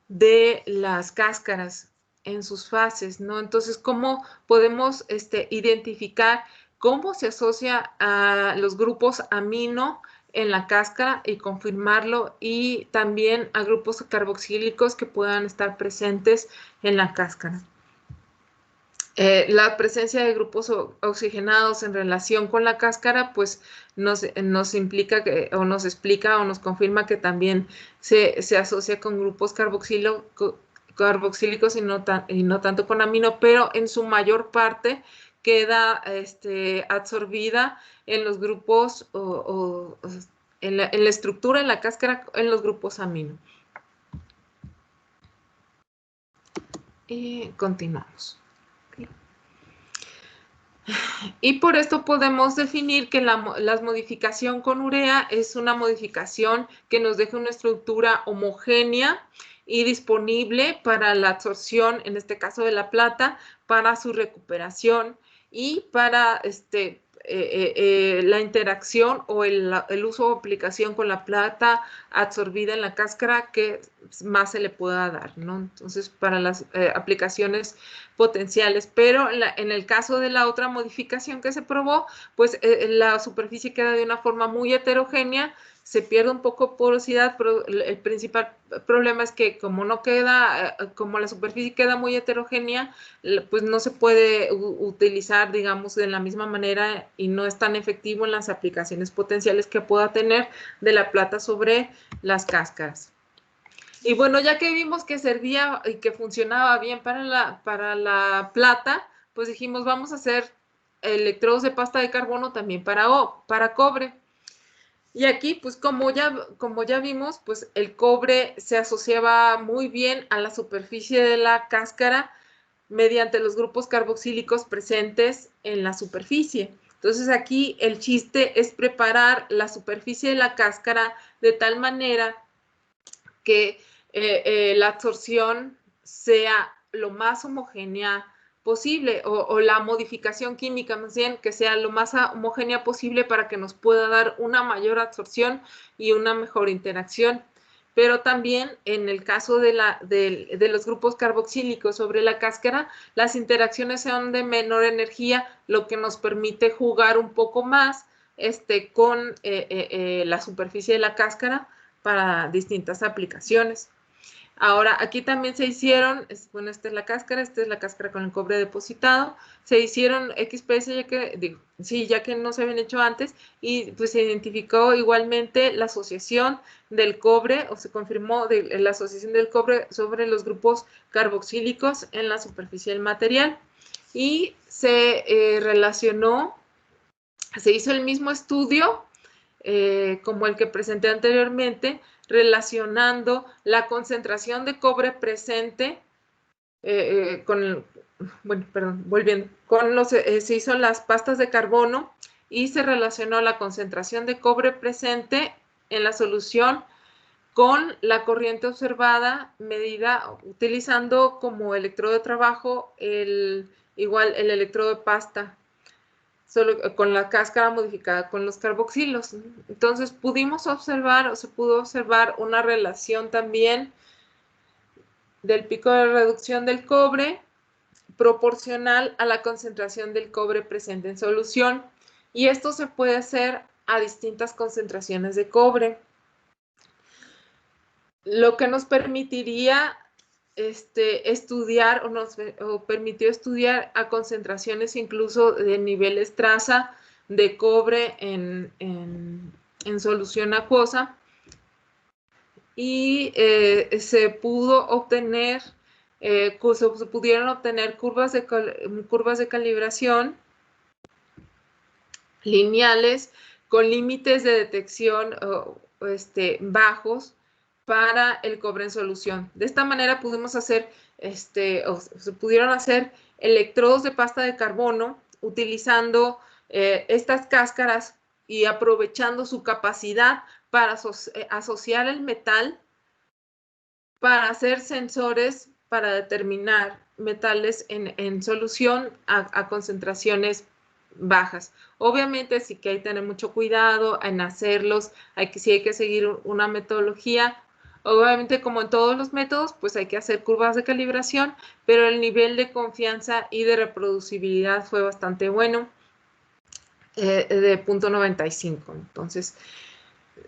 de las cáscaras en sus fases, ¿no? Entonces, ¿cómo podemos identificar cómo se asocia a los grupos amino en la cáscara y confirmarlo, y también a grupos carboxílicos que puedan estar presentes en la cáscara? La presencia de grupos oxigenados en relación con la cáscara, pues nos implica o nos explica o nos confirma que también se asocia con grupos carboxílicos y no tanto con amino, pero en su mayor parte queda absorbida en los grupos en la estructura, en la cáscara, en los grupos amino. Y continuamos. Y por esto podemos definir que la modificación con urea es una modificación que nos deja una estructura homogénea y disponible para la absorción, en este caso de la plata, para su recuperación y para la interacción o el uso o aplicación con la plata absorbida en la cáscara que más se le pueda dar, ¿no? Entonces, para las aplicaciones potenciales, pero en el caso de la otra modificación que se probó, pues la superficie queda de una forma muy heterogénea, se pierde un poco porosidad, pero el principal problema es que como la superficie queda muy heterogénea, pues no se puede utilizar, digamos, de la misma manera, y no es tan efectivo en las aplicaciones potenciales que pueda tener de la plata sobre las cáscaras. Y bueno, ya que vimos que servía y que funcionaba bien para la plata, pues dijimos, vamos a hacer electrodos de pasta de carbono también para cobre. Y aquí, pues como ya vimos, pues el cobre se asociaba muy bien a la superficie de la cáscara mediante los grupos carboxílicos presentes en la superficie. Entonces aquí el chiste es preparar la superficie de la cáscara de tal manera que la absorción sea lo más homogénea posible o la modificación química más bien que sea lo más homogénea posible para que nos pueda dar una mayor absorción y una mejor interacción. Pero también en el caso de los grupos carboxílicos sobre la cáscara, las interacciones son de menor energía, lo que nos permite jugar un poco más con la superficie de la cáscara para distintas aplicaciones. Ahora, aquí también se hicieron, bueno, esta es la cáscara con el cobre depositado, se hicieron XPS ya que no se habían hecho antes, y pues se identificó igualmente la asociación del cobre, o se confirmó la asociación del cobre sobre los grupos carboxílicos en la superficie del material, y se se hizo el mismo estudio como el que presenté anteriormente, relacionando la concentración de cobre presente se hizo las pastas de carbono y se relacionó la concentración de cobre presente en la solución con la corriente observada medida utilizando como electrodo de trabajo igual el electrodo de pasta, solo con la cáscara modificada con los carboxilos. Entonces pudimos observar, o se pudo observar, una relación también del pico de reducción del cobre proporcional a la concentración del cobre presente en solución. Y esto se puede hacer a distintas concentraciones de cobre, lo que nos permitiría estudiar o permitió estudiar a concentraciones incluso de niveles traza de cobre en solución acuosa, y se pudieron obtener curvas de calibración lineales con límites de detección bajos para el cobre en solución. De esta manera pudimos hacer, o se pudieron hacer electrodos de pasta de carbono utilizando estas cáscaras y aprovechando su capacidad para asociar el metal para hacer sensores para determinar metales en solución a concentraciones bajas. Obviamente sí que hay que tener mucho cuidado en hacerlos, sí hay que seguir una metodología. Obviamente, como en todos los métodos, pues hay que hacer curvas de calibración, pero el nivel de confianza y de reproducibilidad fue bastante bueno, de 0.95. Entonces,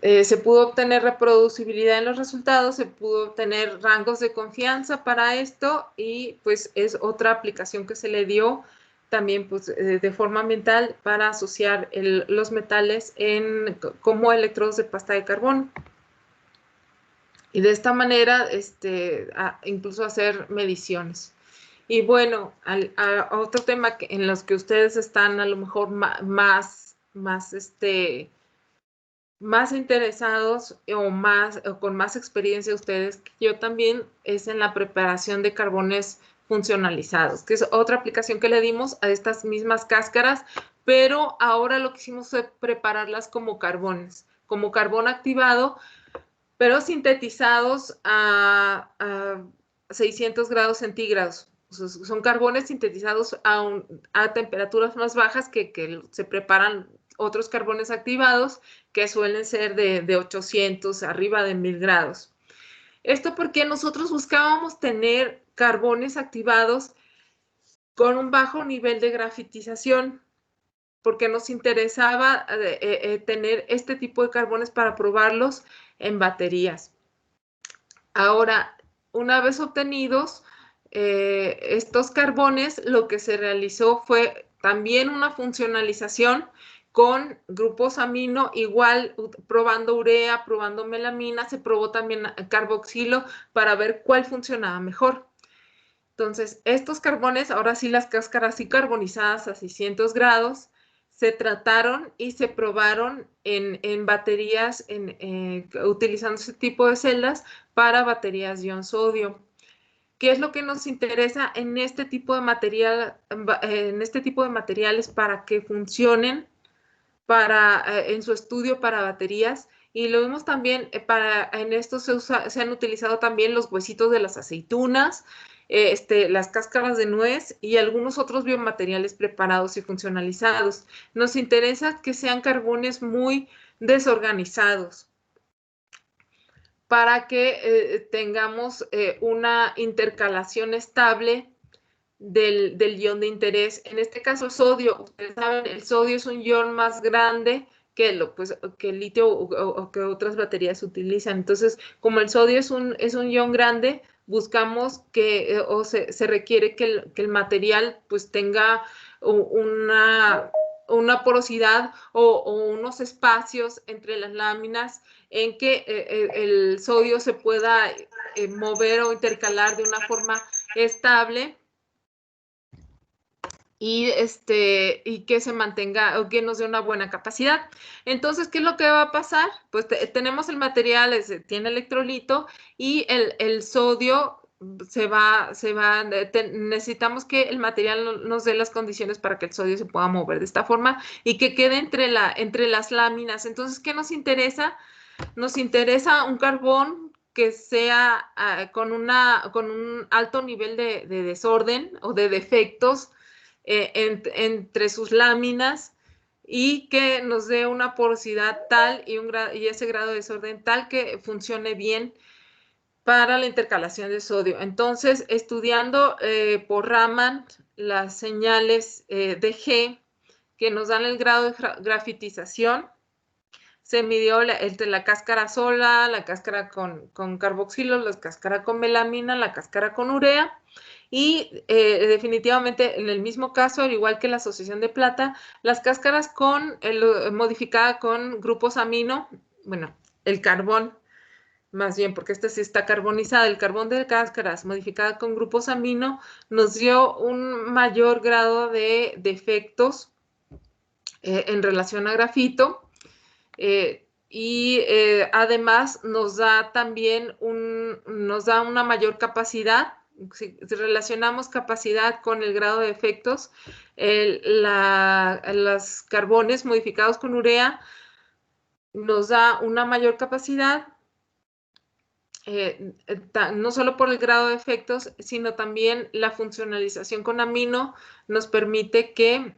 se pudo obtener reproducibilidad en los resultados, se pudo obtener rangos de confianza para esto, y pues es otra aplicación que se le dio también pues, de forma ambiental para asociar los metales como electrodos de pasta de carbono. Y de esta manera incluso hacer mediciones. Y bueno, a otro tema en los que ustedes están a lo mejor más interesados o con más experiencia ustedes que yo también, es en la preparación de carbones funcionalizados, que es otra aplicación que le dimos a estas mismas cáscaras, pero ahora lo que hicimos fue prepararlas como carbones, como carbón activado, pero sintetizados a 600 grados centígrados. O sea, son carbones sintetizados a temperaturas más bajas que se preparan otros carbones activados, que suelen ser de 800 arriba de 1000 grados. Esto porque nosotros buscábamos tener carbones activados con un bajo nivel de grafitización, porque nos interesaba tener este tipo de carbones para probarlos en baterías. Ahora, una vez obtenidos estos carbones, lo que se realizó fue también una funcionalización con grupos amino, igual probando urea, probando melamina, se probó también carboxilo para ver cuál funcionaba mejor. Entonces, estos carbones, ahora sí las cáscaras sí carbonizadas a 600 grados, se trataron y se probaron en baterías utilizando ese tipo de celdas para baterías ion sodio. ¿Qué es lo que nos interesa en este tipo de material, en este tipo de materiales para que funcionen en su estudio para baterías? Y lo vimos también en esto se han utilizado también los huesitos de las aceitunas, las cáscaras de nuez y algunos otros biomateriales preparados y funcionalizados. Nos interesa que sean carbones muy desorganizados para que tengamos una intercalación estable del ion de interés. En este caso, el sodio, ustedes saben, el sodio es un ion más grande que el litio o que otras baterías utilizan. Entonces, como el sodio es un ion grande, buscamos o se requiere que el material pues tenga una porosidad o unos espacios entre las láminas en que el sodio se pueda mover o intercalar de una forma estable y que se mantenga o que nos dé una buena capacidad. Entonces, ¿qué es lo que va a pasar? Pues tenemos el material, tiene electrolito y el sodio necesitamos que el material nos dé las condiciones para que el sodio se pueda mover de esta forma y que quede entre las láminas. Entonces, ¿qué nos interesa? Nos interesa un carbón que sea con un alto nivel de desorden o de defectos entre sus láminas y que nos dé una porosidad tal y ese grado de desorden tal que funcione bien para la intercalación de sodio. Entonces, estudiando por Raman las señales de G que nos dan el grado de grafitización, se midió entre la cáscara sola, la cáscara con carboxilo, la cáscara con melamina, la cáscara con urea. Y definitivamente en el mismo caso, al igual que la asociación de plata, las cáscaras modificada con grupos amino, bueno, el carbón, más bien, porque este sí está carbonizado, el carbón de cáscaras modificada con grupos amino nos dio un mayor grado de defectos en relación a grafito. Además nos da también nos da una mayor capacidad. Si relacionamos capacidad con el grado de efectos, los carbones modificados con urea nos da una mayor capacidad, no solo por el grado de efectos, sino también la funcionalización con amino nos permite que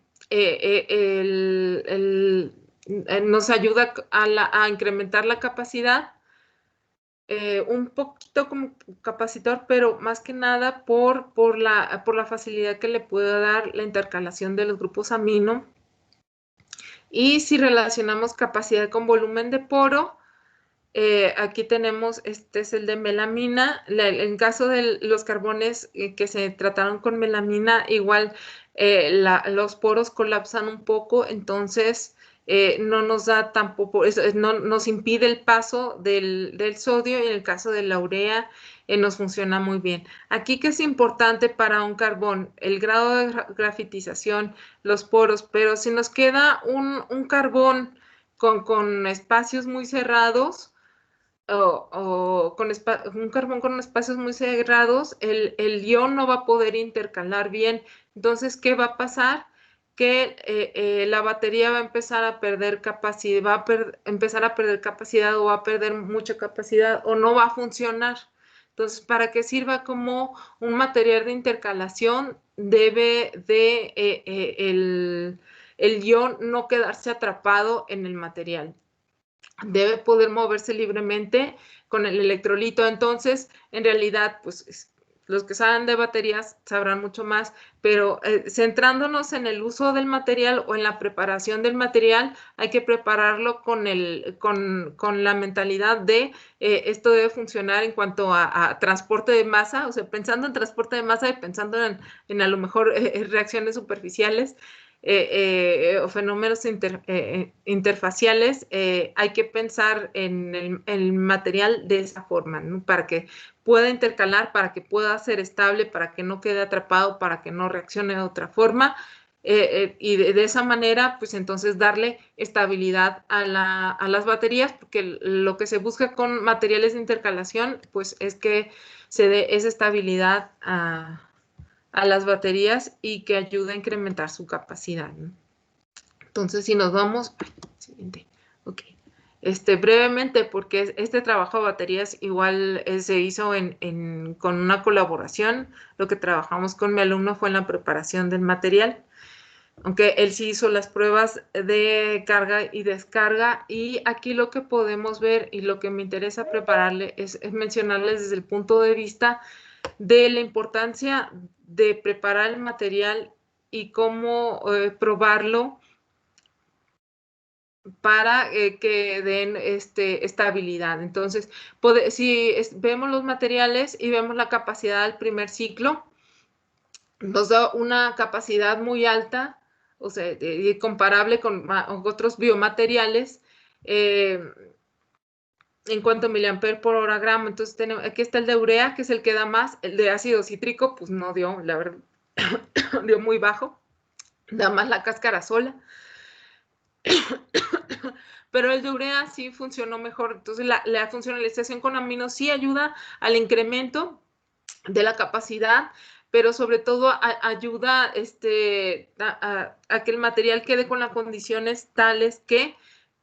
nos ayuda a incrementar la capacidad, un poquito como capacitor, pero más que nada por la facilidad que le puede dar la intercalación de los grupos amino. Y si relacionamos capacidad con volumen de poro, aquí tenemos, este es el de melamina. En caso de los carbones que se trataron con melamina, igual los poros colapsan un poco, entonces no nos da tampoco, no nos impide el paso del sodio, y en el caso de la urea nos funciona muy bien. Aquí, ¿qué es importante para un carbón? El grado de grafitización, los poros, pero si nos queda un carbón con espacios muy cerrados, o con un carbón con espacios muy cerrados, el ion no va a poder intercalar bien. Entonces, ¿qué va a pasar? Que la batería va a empezar a perder capacidad, empezar a perder capacidad, o va a perder mucha capacidad, o no va a funcionar. Entonces, para que sirva como un material de intercalación, debe de el ion no quedarse atrapado en el material. Debe poder moverse libremente con el electrolito. Entonces, en realidad, pues los que saben de baterías sabrán mucho más, pero centrándonos en el uso del material o en la preparación del material, hay que prepararlo con la mentalidad de esto debe funcionar en cuanto a transporte de masa, o sea, pensando en transporte de masa y pensando en a lo mejor reacciones superficiales. o fenómenos interfaciales, hay que pensar en el material de esa forma, ¿no? Para que pueda intercalar, para que pueda ser estable, para que no quede atrapado, para que no reaccione de otra forma. Y de esa manera, pues entonces darle estabilidad a las baterías, porque lo que se busca con materiales de intercalación, pues es que se dé esa estabilidad a las baterías y que ayude a incrementar su capacidad, ¿no? Entonces, si nos vamos, siguiente, ok. Brevemente, porque este trabajo de baterías igual se hizo con una colaboración. Lo que trabajamos con mi alumno fue en la preparación del material, aunque él sí hizo las pruebas de carga y descarga. Y aquí lo que podemos ver y lo que me interesa prepararle es mencionarles desde el punto de vista de la importancia de preparar el material y cómo probarlo para que den estabilidad. Entonces, si vemos los materiales y vemos la capacidad del primer ciclo, nos da una capacidad muy alta, o sea, comparable con otros biomateriales, en cuanto a miliamper por hora gramo. Entonces, aquí está el de urea, que es el que da más. El de ácido cítrico, pues no dio, la verdad, dio muy bajo, da más la cáscara sola. Pero el de urea sí funcionó mejor. Entonces, la funcionalización con aminos sí ayuda al incremento de la capacidad, pero sobre todo ayuda a que el material quede con las condiciones tales que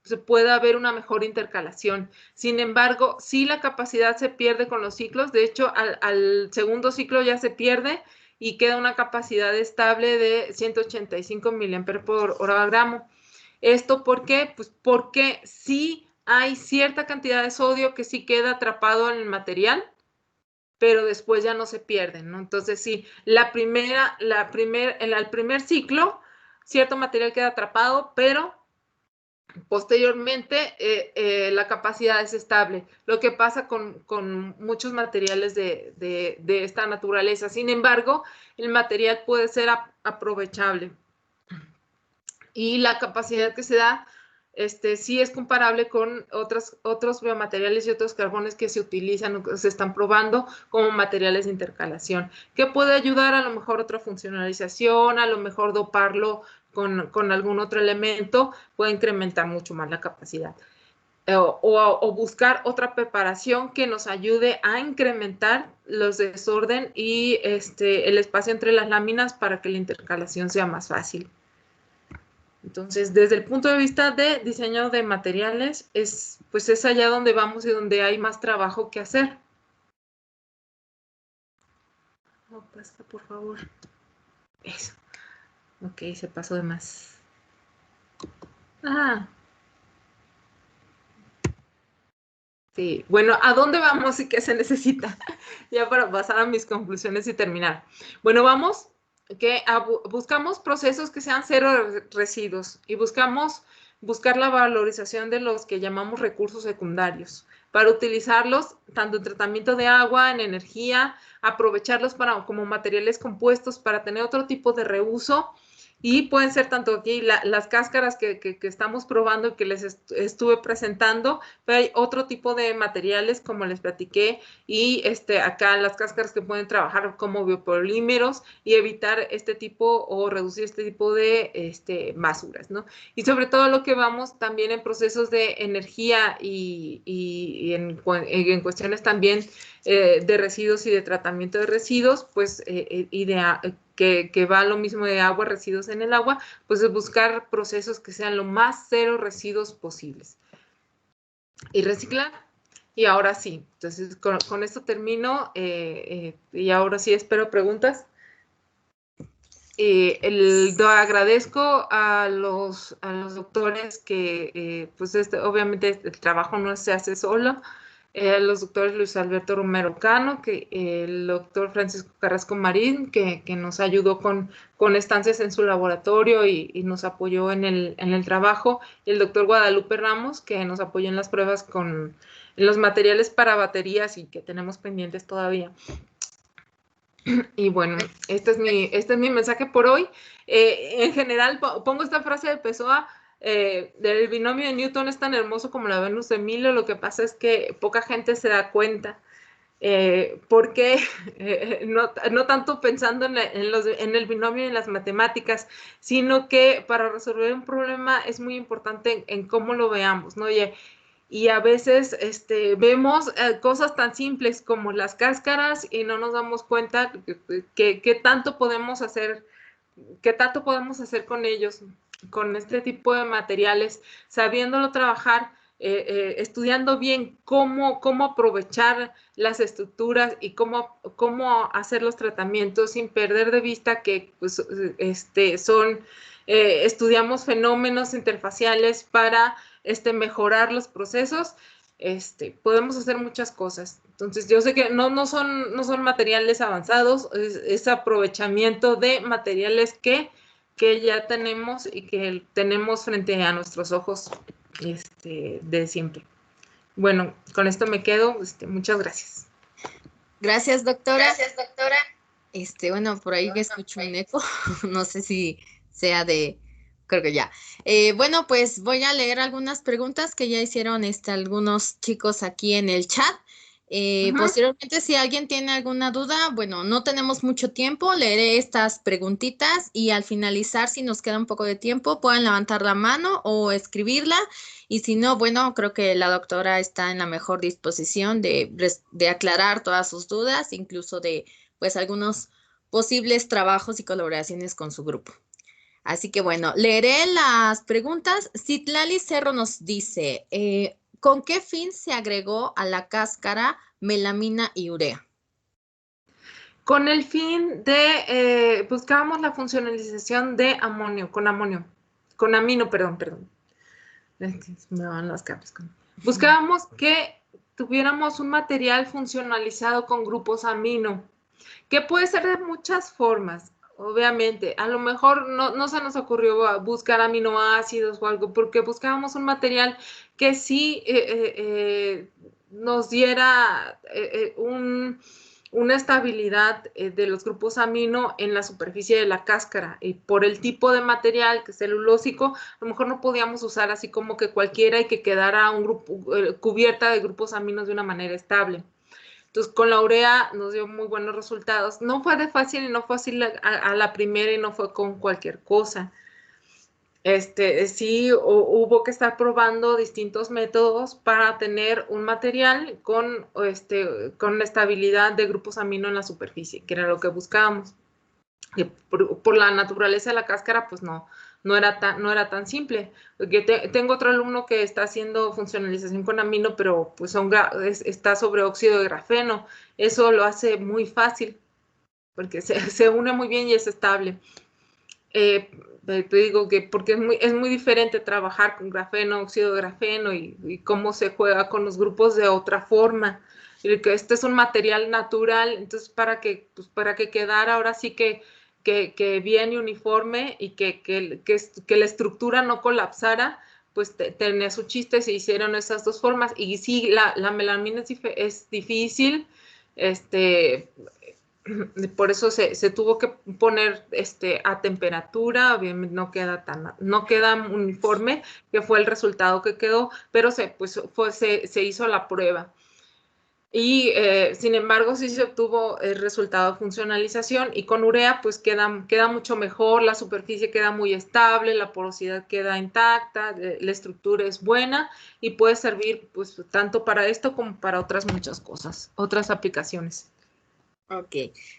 se pueda haber una mejor intercalación. Sin embargo, sí la capacidad se pierde con los ciclos. De hecho, al segundo ciclo ya se pierde y queda una capacidad estable de 185 miliamperes por hora gramo. ¿Esto por qué? Pues porque sí hay cierta cantidad de sodio que sí queda atrapado en el material, pero después ya no se pierden, ¿no? Entonces, sí, en el primer ciclo, cierto material queda atrapado, pero posteriormente la capacidad es estable. Lo que pasa con muchos materiales de esta naturaleza. Sin embargo, el material puede ser aprovechable. Y la capacidad que se da sí es comparable con otros biomateriales y otros carbones que se utilizan o que se están probando como materiales de intercalación, que puede ayudar a lo mejor otra funcionalización, a lo mejor doparlo con algún otro elemento, puede incrementar mucho más la capacidad. O buscar otra preparación que nos ayude a incrementar los desorden y el espacio entre las láminas para que la intercalación sea más fácil. Entonces, desde el punto de vista de diseño de materiales, pues es allá donde vamos y donde hay más trabajo que hacer. Oh, pasa, por favor. Eso. Ok, se pasó de más. Sí, bueno, ¿a dónde vamos y qué se necesita? Ya para pasar a mis conclusiones y terminar. Bueno, vamos que buscamos procesos que sean cero residuos y buscar la valorización de los que llamamos recursos secundarios para utilizarlos tanto en tratamiento de agua, en energía, aprovecharlos como materiales compuestos para tener otro tipo de reuso. Y pueden ser tanto aquí las cáscaras que estamos probando y que les estuve presentando, pero hay otro tipo de materiales como les platiqué y acá las cáscaras que pueden trabajar como biopolímeros y evitar este tipo o reducir este tipo de basuras, ¿no? Y sobre todo lo que vamos también en procesos de energía y en cuestiones también de residuos y de tratamiento de residuos, pues que va lo mismo de agua, residuos en el agua, pues es buscar procesos que sean lo más cero residuos posibles. Y reciclar. Y ahora sí, entonces con esto termino y ahora sí espero preguntas. Agradezco a los doctores que, pues obviamente el trabajo no se hace solo. Los doctores Luis Alberto Romero Cano, el doctor Francisco Carrasco Marín, que nos ayudó con estancias en su laboratorio y nos apoyó en el trabajo, y el doctor Guadalupe Ramos, que nos apoyó en las pruebas en los materiales para baterías y que tenemos pendientes todavía. Y bueno, este es mi mensaje por hoy. En general, pongo esta frase de Pessoa, del binomio de Newton es tan hermoso como la Venus de Milo, lo que pasa es que poca gente se da cuenta. Porque no tanto pensando en el binomio y en las matemáticas, sino que para resolver un problema es muy importante en cómo lo veamos, ¿no? Y a veces vemos cosas tan simples como las cáscaras y no nos damos cuenta que tanto podemos hacer, qué tanto podemos hacer con ellos, con este tipo de materiales, sabiéndolo trabajar, estudiando bien cómo aprovechar las estructuras y cómo hacer los tratamientos sin perder de vista que pues, estudiamos fenómenos interfaciales para mejorar los procesos. Podemos hacer muchas cosas. Entonces, yo sé que no son materiales avanzados, es aprovechamiento de materiales que ya tenemos y que tenemos frente a nuestros ojos de siempre. Bueno, con esto me quedo. Muchas gracias. Gracias, doctora. Gracias, doctora. Bueno, por ahí que escucho un eco, no sé si sea creo que ya. Bueno, pues voy a leer algunas preguntas que ya hicieron algunos chicos aquí en el chat. Posteriormente, si alguien tiene alguna duda, bueno, no tenemos mucho tiempo, leeré estas preguntitas y al finalizar, si nos queda un poco de tiempo, pueden levantar la mano o escribirla. Y si no, bueno, creo que la doctora está en la mejor disposición de aclarar todas sus dudas, incluso de pues algunos posibles trabajos y colaboraciones con su grupo. Así que bueno, leeré las preguntas. Citlali Cerro nos dice, ¿con qué fin se agregó a la cáscara melamina y urea? Con el fin de, buscábamos la funcionalización de amonio, con amino, perdón. Me van las capas. Buscábamos que tuviéramos un material funcionalizado con grupos amino, que puede ser de muchas formas. Obviamente, a lo mejor no se nos ocurrió buscar aminoácidos o algo, porque buscábamos un material que sí nos diera una estabilidad de los grupos amino en la superficie de la cáscara. Y por el tipo de material, que es celulósico, a lo mejor no podíamos usar así como que cualquiera y que quedara un grupo cubierta de grupos aminos de una manera estable. Entonces, con la urea nos dio muy buenos resultados. No fue de fácil y no fue fácil a la primera y no fue con cualquier cosa. Sí, hubo que estar probando distintos métodos para tener un material con estabilidad de grupos amino en la superficie, que era lo que buscábamos. Por la naturaleza de la cáscara, pues no era tan simple. Porque tengo otro alumno que está haciendo funcionalización con amino, pero pues está sobre óxido de grafeno. Eso lo hace muy fácil, porque se une muy bien y es estable. Te digo que porque es muy diferente trabajar con grafeno, óxido de grafeno y cómo se juega con los grupos de otra forma. Y que este es un material natural, entonces para que quedara ahora sí que bien y uniforme y que la estructura no colapsara, pues tenía su chiste, se hicieron esas dos formas. Y sí, la melamina es difícil, por eso se tuvo que poner a temperatura, obviamente no queda uniforme, que fue el resultado que quedó, pero se hizo la prueba. Y sin embargo, sí se obtuvo el resultado de funcionalización y con urea pues queda mucho mejor, la superficie queda muy estable, la porosidad queda intacta, la estructura es buena y puede servir pues tanto para esto como para otras muchas cosas, otras aplicaciones. Ok,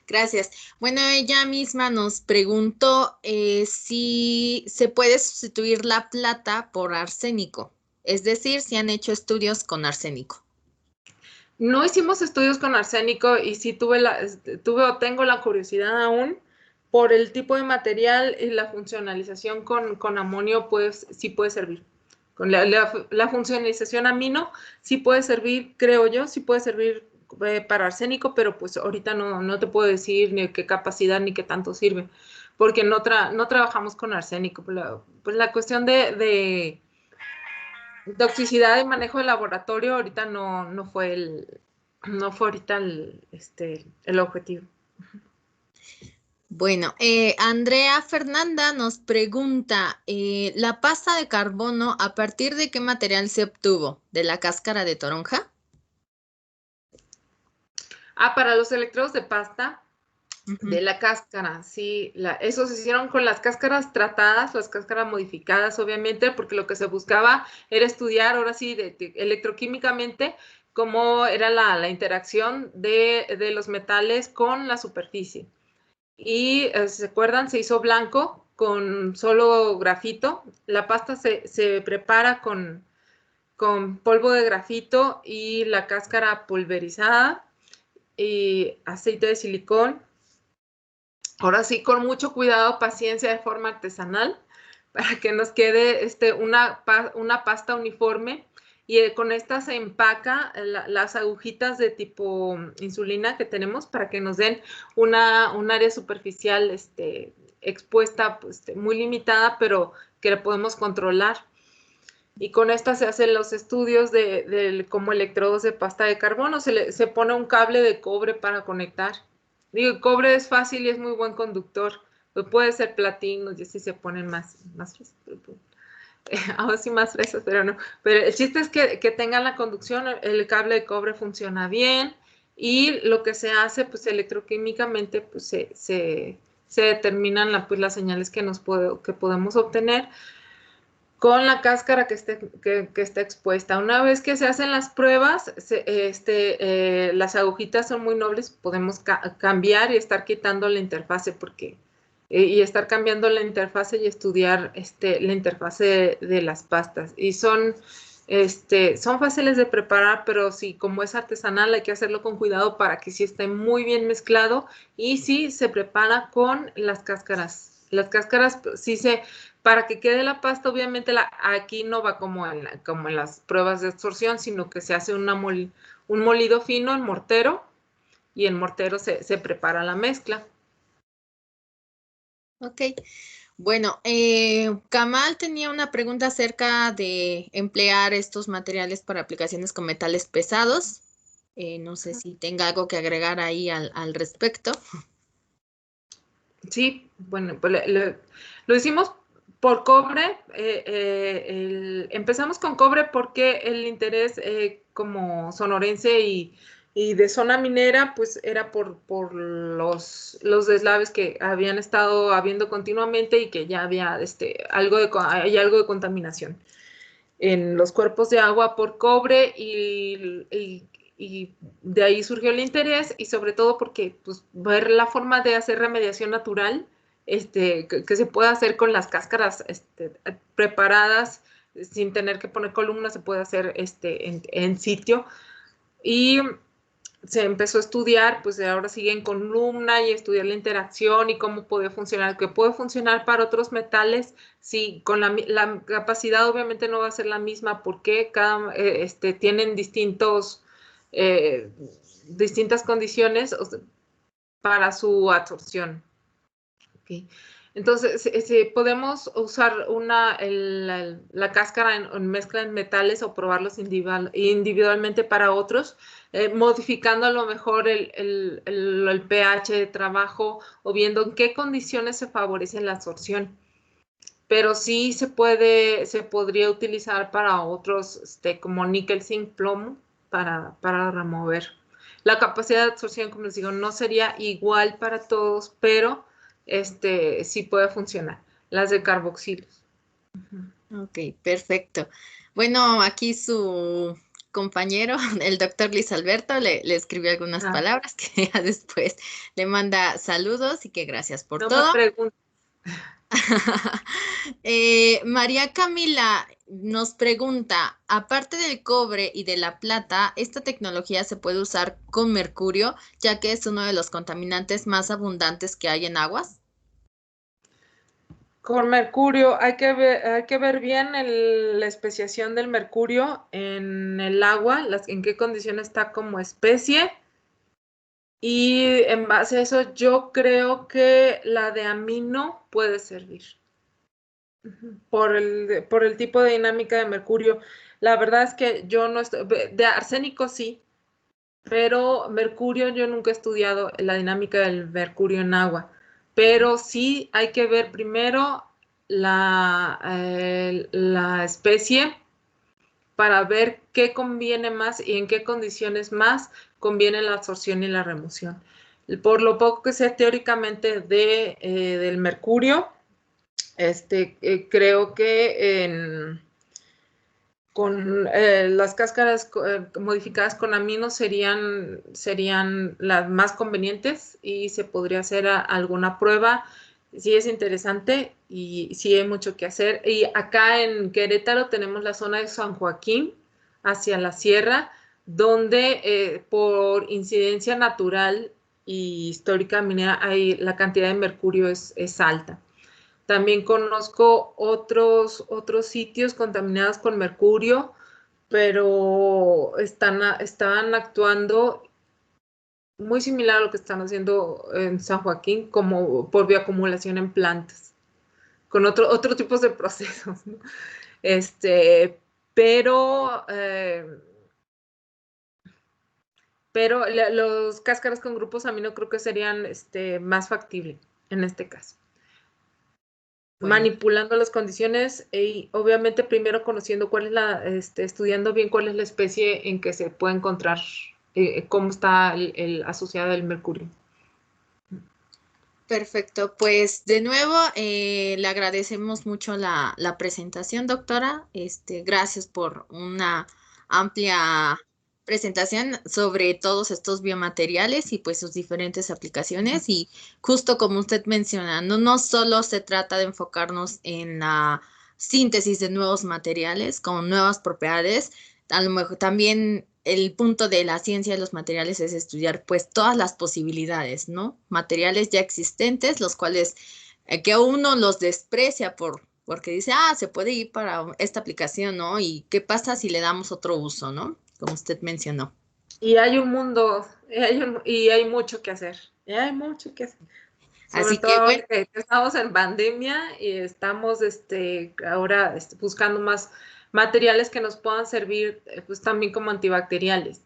gracias. Bueno, ella misma nos preguntó si se puede sustituir la plata por arsénico, es decir, si han hecho estudios con arsénico. No hicimos estudios con arsénico y sí tengo la curiosidad aún por el tipo de material y la funcionalización con amonio, pues sí puede servir. Con la funcionalización amino sí puede servir, creo yo, sí puede servir para arsénico, pero pues ahorita no te puedo decir ni qué capacidad ni qué tanto sirve, porque no trabajamos con arsénico. Pues la cuestión de toxicidad y manejo de laboratorio ahorita no fue ahorita el objetivo. Bueno, Andrea Fernanda nos pregunta, ¿la pasta de carbono a partir de qué material se obtuvo? ¿De la cáscara de toronja? Para los electrodos de pasta, Ujú. de la cáscara, sí, esos se hicieron con las cáscaras tratadas, las cáscaras modificadas, obviamente, porque lo que se buscaba era estudiar, ahora sí, electroquímicamente, cómo era la interacción de los metales con la superficie. Y, ¿se acuerdan? Se hizo blanco con solo grafito. La pasta se prepara con polvo de grafito y la cáscara pulverizada y aceite de silicón. Ahora sí, con mucho cuidado, paciencia, de forma artesanal, para que nos quede una pasta uniforme. Y con esta se empaca las agujitas de tipo insulina que tenemos para que nos den un área superficial expuesta, pues, muy limitada, pero que la podemos controlar. Y con esta se hacen los estudios como electrodos de pasta de carbono. Se pone un cable de cobre para conectar. Digo, el cobre es fácil y es muy buen conductor. Pues puede ser platino y así se ponen más fresas. Ahora sí más fresas, pero no. Pero el chiste es que tengan la conducción, el cable de cobre funciona bien y lo que se hace, pues electroquímicamente, pues se determinan pues, las señales que podemos obtener con la cáscara que está expuesta. Una vez que se hacen las pruebas, las agujitas son muy nobles, podemos cambiar y estar quitando la interfase y estar cambiando la interfase y estudiar la interfase de las pastas. Y son fáciles de preparar, pero sí, como es artesanal, hay que hacerlo con cuidado para que sí esté muy bien mezclado y sí se prepara con las cáscaras. Las cáscaras sí para que quede la pasta, obviamente aquí no va como en las pruebas de absorción, sino que se hace un molido fino en mortero y en mortero se prepara la mezcla. Ok. Bueno, Kamal tenía una pregunta acerca de emplear estos materiales para aplicaciones con metales pesados. No sé si tenga algo que agregar ahí al respecto. Sí, bueno, pues lo hicimos por cobre. Empezamos con cobre porque el interés como sonorense y de zona minera, pues era por los deslaves que habían estado habiendo continuamente y que ya había hay algo de contaminación en los cuerpos de agua por cobre y de ahí surgió el interés y sobre todo porque pues, ver la forma de hacer remediación natural que se puede hacer con las cáscaras preparadas sin tener que poner columnas, se puede hacer en sitio. Y se empezó a estudiar, pues ahora sigue en columna y estudiar la interacción y cómo puede funcionar, que puede funcionar para otros metales, sí, con la capacidad obviamente no va a ser la misma porque tienen distintas condiciones para su absorción. Okay. Entonces, podemos usar la cáscara en mezcla en metales o probarlos individualmente para otros, modificando a lo mejor el pH de trabajo o viendo en qué condiciones se favorece la absorción. Pero sí se podría utilizar para otros, como níquel, zinc, plomo, para remover. La capacidad de absorción, como les digo, no sería igual para todos, pero sí puede funcionar. Las de carboxilos. Ok, perfecto. Bueno, aquí su compañero, el doctor Luis Alberto, le escribió algunas Ah, palabras que ya después le manda saludos y que gracias por no me todo. preguntes. María Camila nos pregunta, aparte del cobre y de la plata, ¿esta tecnología se puede usar con mercurio, ya que es uno de los contaminantes más abundantes que hay en aguas? Con mercurio, hay que ver bien la especiación del mercurio en el agua, en qué condición está como especie. Y en base a eso, yo creo que la de amino puede servir por el tipo de dinámica de mercurio. La verdad es que yo no estoy, de arsénico sí, pero mercurio yo nunca he estudiado la dinámica del mercurio en agua. pero sí hay que ver primero la especie para ver qué conviene más y en qué condiciones más conviene la absorción y la remoción. Por lo poco que sé teóricamente del mercurio, creo que con las cáscaras modificadas con aminos serían las más convenientes y se podría hacer alguna prueba. Sí es interesante y sí hay mucho que hacer. Y acá en Querétaro tenemos la zona de San Joaquín hacia la sierra, donde por incidencia natural y histórica minera la cantidad de mercurio es alta. También conozco otros sitios contaminados con mercurio, pero estaban actuando muy similar a lo que están haciendo en San Joaquín, como por bioacumulación en plantas, con otro tipos de procesos, ¿no? Pero, los cáscaras con grupos amino creo que serían más factibles en este caso. Bueno. Manipulando las condiciones y obviamente primero conociendo cuál es estudiando bien cuál es la especie en que se puede encontrar, cómo está asociado el mercurio. Perfecto, pues de nuevo le agradecemos mucho la presentación, doctora. Gracias por una amplia presentación sobre todos estos biomateriales y pues sus diferentes aplicaciones. Y justo como usted menciona, no solo se trata de enfocarnos en la síntesis de nuevos materiales con nuevas propiedades, a lo mejor también el punto de la ciencia de los materiales es estudiar pues todas las posibilidades, ¿no? Materiales ya existentes, los cuales que uno los desprecia porque dice, se puede ir para esta aplicación, ¿no? ¿Y qué pasa si le damos otro uso, ¿no? Como usted mencionó. Y hay un mundo, y hay mucho que hacer, hay mucho que hacer. Sobre Así todo que ahora bueno, que estamos en pandemia y estamos ahora buscando más materiales que nos puedan servir pues también como antibacteriales.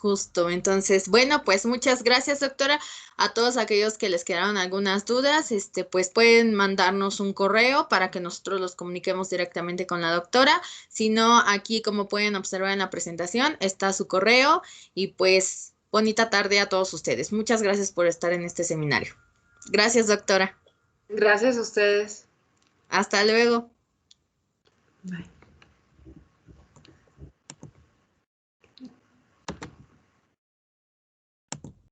justo, entonces, bueno, pues muchas gracias, doctora. A todos aquellos que les quedaron algunas dudas, pues pueden mandarnos un correo para que nosotros los comuniquemos directamente con la doctora. Si no, aquí, como pueden observar en la presentación, está su correo y pues bonita tarde a todos ustedes. Muchas gracias por estar en este seminario. Gracias, doctora. Gracias a ustedes. Hasta luego. Bye.